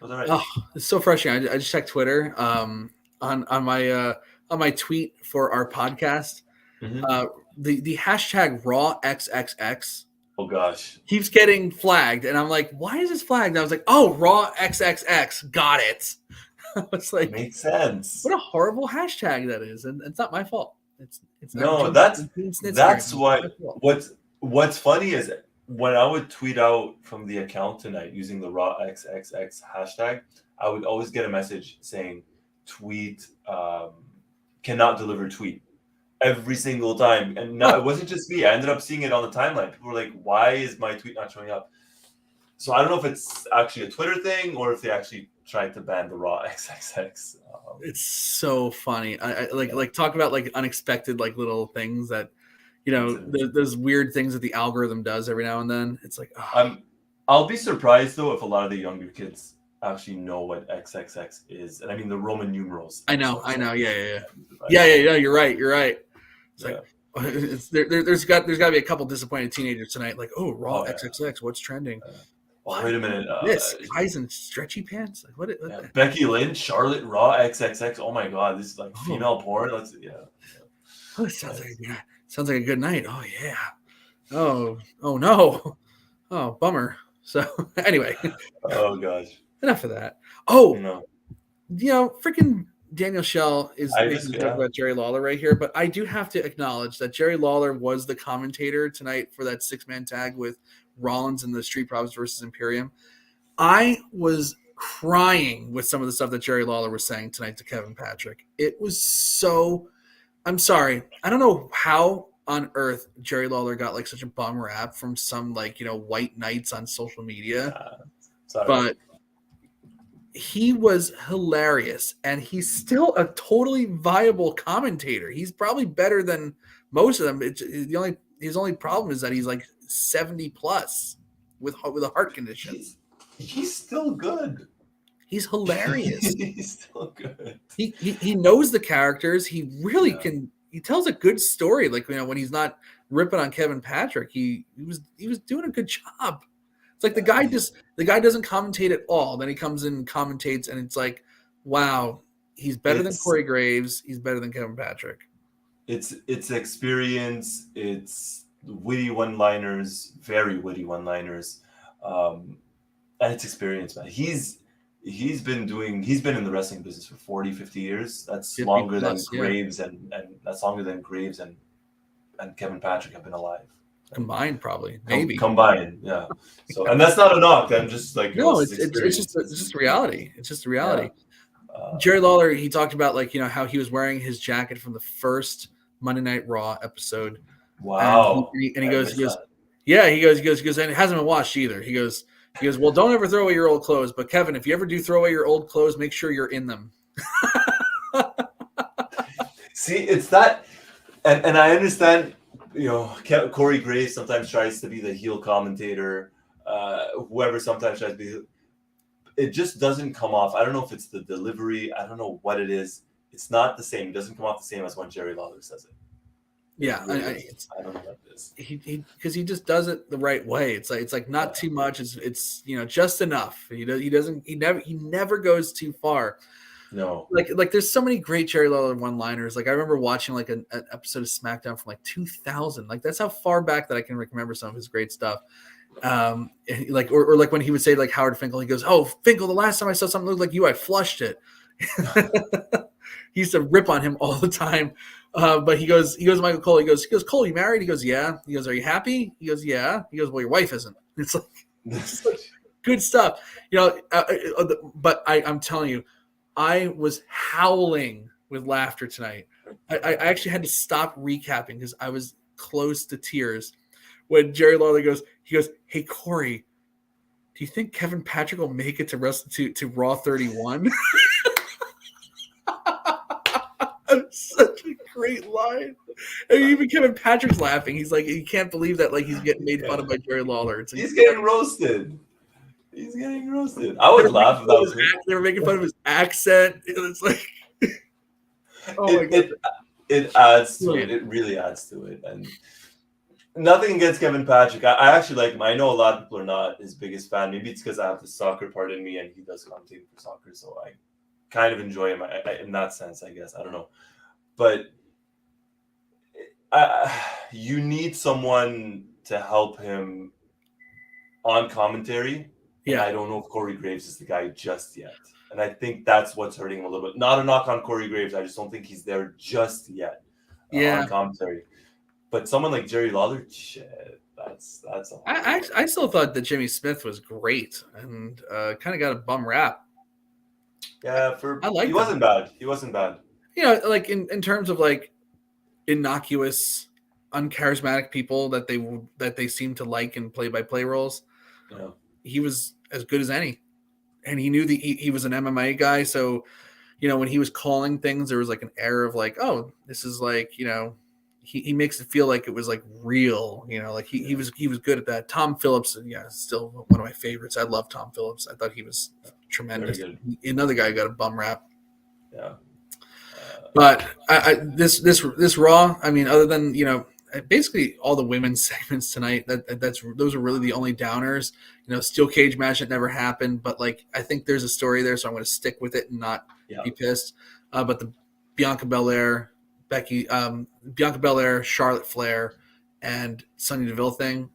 Was that right? Oh, it's so frustrating. I just checked Twitter on my tweet for our podcast. Mm-hmm. The hashtag Raw XXX. Oh gosh, keeps getting flagged, and I'm like, why is this flagged? And I was like, oh, Raw XXX, got it. I was like, makes sense. What a horrible hashtag that is, and it's not my fault. It's no, that's why. What's funny is when I would tweet out from the account tonight using the Raw XXX hashtag, I would always get a message saying tweet cannot deliver tweet every single time. And it wasn't just me. I ended up seeing it on the timeline. People were like, why is my tweet not showing up? So I don't know if it's actually a Twitter thing or if they actually tried to ban the Raw XXX. It's so funny. I like talk about like unexpected like little things that those weird things that the algorithm does every now and then. It's like I'll be surprised though if a lot of the younger kids actually know what XXX is, and I mean the Roman numerals. I know. Yeah. You're right. It's like there's got to be a couple disappointed teenagers tonight. Like, oh, Raw XXX, what's trending? Wait a minite. This guys in stretchy pants. Like what? Becky Lynch, Charlotte, Raw XXX. Oh my God, this is like female porn. Oh, it sounds like a good night. Oh yeah. Oh no. Oh, bummer. So anyway. Oh gosh. Enough of that. Oh no. Freaking Daniel Schell is making a joke about Jerry Lawler right here, but I do have to acknowledge that Jerry Lawler was the commentator tonight for that 6-man tag with Rollins and the Street Profits versus Imperium. I was crying with some of the stuff that Jerry Lawler was saying tonight to Kevin Patrick. It was so – I'm sorry. I don't know how on earth Jerry Lawler got like such a bum rap from some like, white knights on social media. But he was hilarious, and he's still a totally viable commentator. He's probably better than most of them. His only problem is that he's like 70 plus with a heart condition. He's still good. He's hilarious. He's still good. He knows the characters. He really can. He tells a good story. Like when he's not ripping on Kevin Patrick, he was doing a good job. It's like the guy doesn't commentate at all. Then he comes in and commentates, and it's like, wow, he's better than Corey Graves. He's better than Kevin Patrick. It's experience. It's witty one-liners, very witty one-liners, and it's experience, man. He's been in the wrestling business for 40, 50 years. That's longer than Graves and that's longer than Graves and and Kevin Patrick have been alive. Combined, probably, maybe. Combined, yeah. So, and that's not a knock. I'm just like, no, it's just reality. It's just reality. Yeah. Jerry Lawler, he talked about like, how he was wearing his jacket from the first Monday Night Raw episode. Wow. And he goes, yeah, he goes, and it hasn't been washed either. He goes, well, don't ever throw away your old clothes, but Kevin, if you ever do throw away your old clothes, make sure you're in them. See, it's that, and I understand. Corey Graves sometimes tries to be the heel commentator. Whoever sometimes tries to be. It just doesn't come off. I don't know if it's the delivery. I don't know what it is. It's not the same. It doesn't come off the same as when Jerry Lawler says it. Yeah, I don't know what it is. Because he just does it the right way. It's like not too much. It's just enough. He never goes too far. No, like there's so many great Jerry Lawler one-liners. Like I remember watching like an episode of SmackDown from like 2000. Like that's how far back that I can remember some of his great stuff. Like or like when he would say like Howard Finkel, he goes, "Oh, Finkel, the last time I saw something look like you, I flushed it." He used to rip on him all the time. But he goes, Michael Cole, he goes, Cole, you married? He goes, yeah. He goes, are you happy? He goes, yeah. He goes, well, your wife isn't. It's like good stuff, but I'm telling you, I was howling with laughter tonight. I actually had to stop recapping because I was close to tears when Jerry Lawler goes, hey, Corey, do you think Kevin Patrick will make it to Raw 31? Such a great line. And even Kevin Patrick's laughing. He's like, he can't believe that like he's getting made fun of by Jerry Lawler. He's getting roasted. I would laugh if that was me. They were making fun of his accent. It's like, it adds to it. It really adds to it. And nothing against Kevin Patrick. I actually like him. I know a lot of people are not his biggest fan. Maybe it's because I have the soccer part in me and he does commentate for soccer. So I kind of enjoy him in that sense, I guess. I don't know. But you need someone to help him on commentary. Yeah, I don't know if Corey Graves is the guy just yet. And I think that's what's hurting him a little bit. Not a knock on Corey Graves. I just don't think he's there just yet on commentary. But someone like Jerry Lawler, shit, that's a I still thought that Jimmy Smith was great and kind of got a bum rap. Yeah, he wasn't bad. He wasn't bad. Like in terms of like innocuous, uncharismatic people that they seem to like in play-by-play roles. Yeah. He was as good as any, and he knew he was an MMA guy. So, when he was calling things, there was like an air of like, oh, this is like, he makes it feel like it was like real, like he was good at that. Tom Phillips, still one of my favorites. I love Tom Phillips. I thought he was tremendous. Another guy who got a bum rap. Yeah. But this Raw, I mean, other than basically all the women's segments tonight, those are really the only downers. Steel cage match that never happened, but like I think there's a story there, so I'm going to stick with it and not be pissed. But the Bianca Belair, Becky, Bianca Belair, Charlotte Flair, and Sonya Deville thing,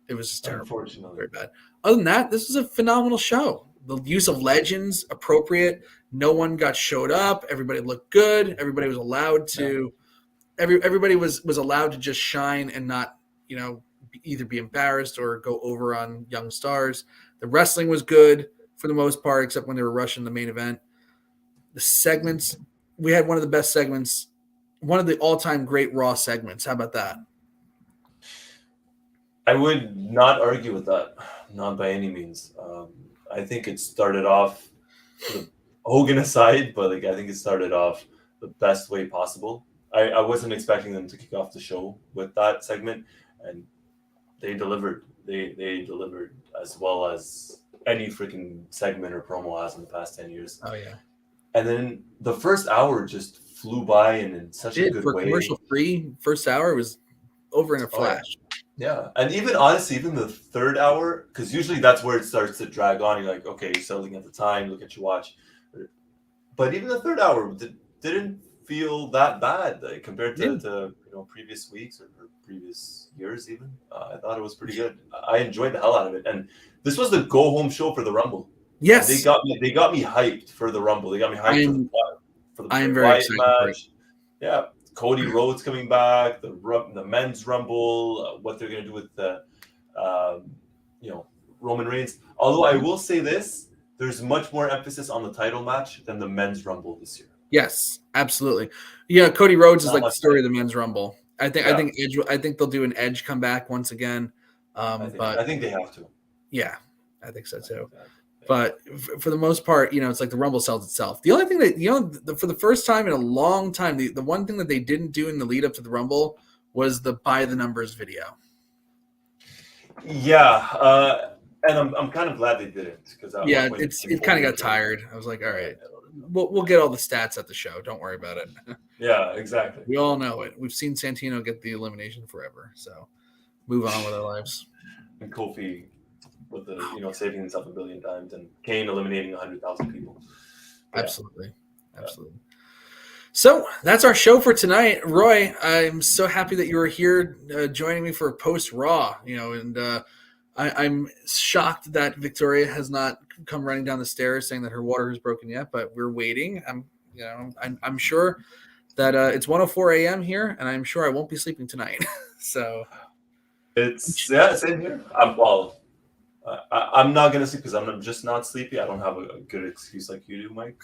it was just terrible. Unfortunately, very bad. Other than that, this was a phenomenal show. The use of legends, appropriate. No one got showed up. Everybody looked good. Everybody was allowed to. Everybody was allowed to just shine and not, either be embarrassed or go over on young stars. The wrestling was good for the most part, except when they were rushing the main event. The segments, we had one of the best segments, one of the all-time great Raw segments. How about that? I would not argue with that, not by any means. I think it started off, Hogan aside, but I think it started off the best way possible. I wasn't expecting them to kick off the show with that segment, and they delivered. They delivered as well as any freaking segment or promo has in the past 10 years. Oh yeah. And then the first hour just flew by and in such a good way. Commercial-free first hour was over in a flash. Yeah, and even honestly, even the third hour, because usually that's where it starts to drag on. You're like, okay, you're still looking at the time, look at your watch. But even the third hour didn't feel that bad compared to previous weeks or previous years even. I thought it was pretty good. I enjoyed the hell out of it, and this was the go home show for the Rumble. Yes, they got me hyped for the Rumble. They got me hyped for the I am very excited. Yeah, Cody Rhodes coming back, the men's Rumble, what they're going to do with the, Roman Reigns. Although I will say this, there's much more emphasis on the title match than the men's Rumble this year. Yes, absolutely. Yeah, Cody Rhodes is Not like the much story of the men's Rumble. I think Yeah. I think they'll do an Edge comeback once again. I think they have to. Yeah, I think so too. Yeah. But for the most part, it's like the Rumble sells itself. The only thing that, for the first time in a long time, the one thing that they didn't do in the lead up to the Rumble was the by the numbers video. Yeah, and I'm kind of glad they didn't because it kind of got tired. I was like, all right, we'll get all the stats at the show. Don't worry about it. Yeah, exactly. We all know it. We've seen Santino get the elimination forever. So move on with our lives. And Kofi with the saving himself a billion times, and Kane eliminating 100,000 people. Yeah. Absolutely. So that's our show for tonight. Roy, I'm so happy that you were here joining me for Post-Raw, and I'm shocked that Victoria has not come running down the stairs saying that her water is broken yet, but we're waiting. I'm sure that it's 1:04 a.m. here, and I'm sure I won't be sleeping tonight. So same here. I'm not gonna sleep because I'm just not sleepy. I don't have a good excuse like you do, Mike.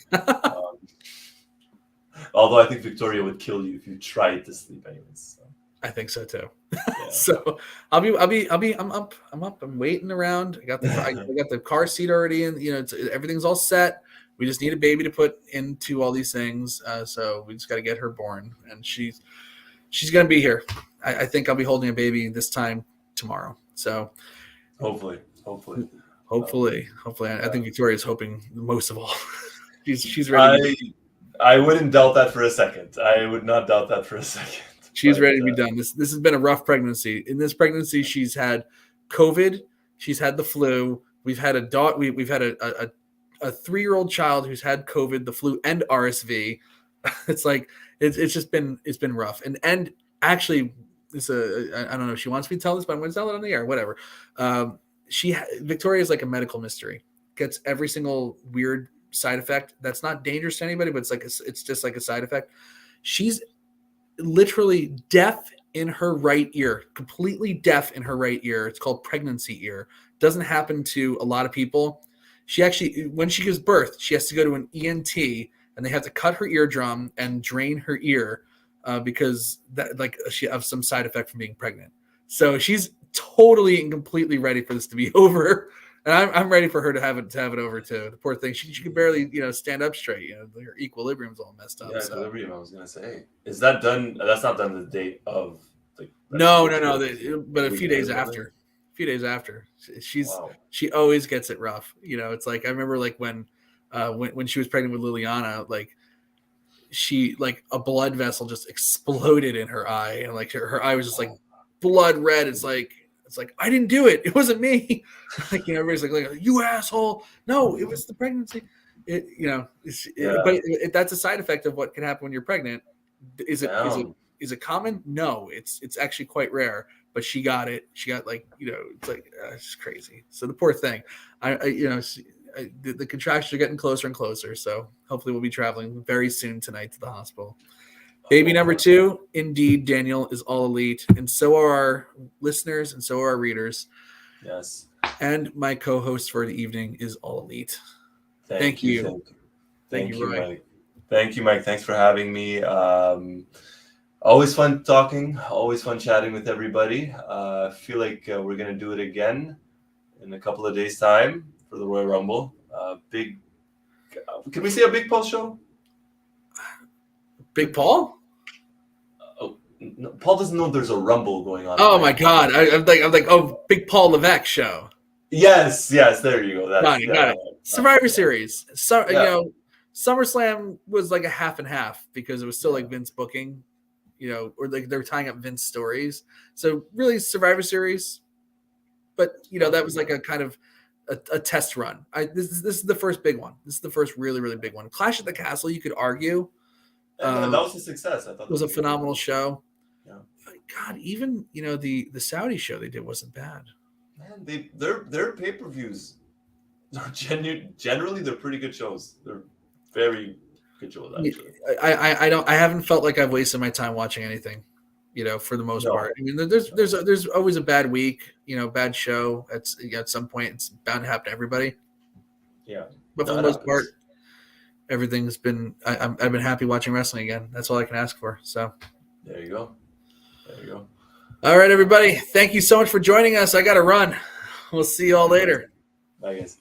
Although I think Victoria would kill you if you tried to sleep, anyways. So. I think so too. Yeah. So I'm up. I'm waiting around. I got the car seat already in. Everything's all set. We just need a baby to put into all these things. So we just got to get her born, and she's gonna be here. I think I'll be holding a baby this time tomorrow. So hopefully. I think Victoria's hoping most of all. she's ready. I wouldn't doubt that for a second. I would not doubt that for a second. She's ready to be done. This has been a rough pregnancy. In this pregnancy, she's had COVID. She's had the flu. We've had a dog. We've had a 3-year-old child who's had COVID, the flu, and RSV. It's like it's been rough. And actually, I don't know if she wants me to tell this, but I'm going to tell it on the air. Whatever. Victoria is like a medical mystery. Gets every single weird side effect that's not dangerous to anybody, but it's just like a side effect. She's literally deaf in her right ear, completely deaf in her right ear. It's called pregnancy ear. Doesn't happen to a lot of people. She actually, when she gives birth, she has to go to an ENT, and they have to cut her eardrum and drain her ear because she has some side effect from being pregnant. So she's totally and completely ready for this to be over. And I'm ready for her to have it over too. The poor thing, she can barely stand up straight. Her equilibrium's all messed up. Yeah, equilibrium. I was gonna say, is that done? That's not done the date of. No. But a few days after. She always gets it rough. It's like I remember when she was pregnant with Liliana, she a blood vessel just exploded in her eye, and her eye was just blood red. It's like I didn't do it. It wasn't me. Everybody's like, you asshole. No, it was the pregnancy. But that's a side effect of what can happen when you're pregnant. Is it common? No, it's actually quite rare. But she got it. She got it's crazy. So the poor thing. The contractions are getting closer and closer. So hopefully we'll be traveling very soon tonight to the hospital. Baby number 2, indeed, Daniel is all elite, and so are our listeners, and so are our readers. Yes. And my co-host for the evening is all elite. Thank you. Thank you, Roy. Mike. Thank you, Mike. Thanks for having me. Always fun talking. Always fun chatting with everybody. I feel like we're going to do it again in a couple of days' time for the Royal Rumble. Can we see a Big Paul show? Big Paul? No, Paul doesn't know there's a Rumble going on. Oh my God! I'm like, Big Paul Levesque show. Yes. There you go. Got it. Survivor Series. So SummerSlam was like a half and half because it was still Vince booking, or they were tying up Vince stories. So really Survivor Series, but that was like a kind of a test run. This is the first big one. This is the first really, really big one. Clash at the Castle, you could argue. That was a success. I thought it was a phenomenal show. Yeah. God, even the Saudi show they did wasn't bad. Man, their pay-per-views are generally they're pretty good shows. They're very Joel, actually. I haven't felt like I've wasted my time watching anything, for the most part. I mean, there's always a bad week, bad show. At some point, it's bound to happen to everybody. Yeah, but for the most part, everything's been. I've been happy watching wrestling again. That's all I can ask for. So there you go. All right, everybody. Thank you so much for joining us. I got to run. We'll see you all later. Bye, guys.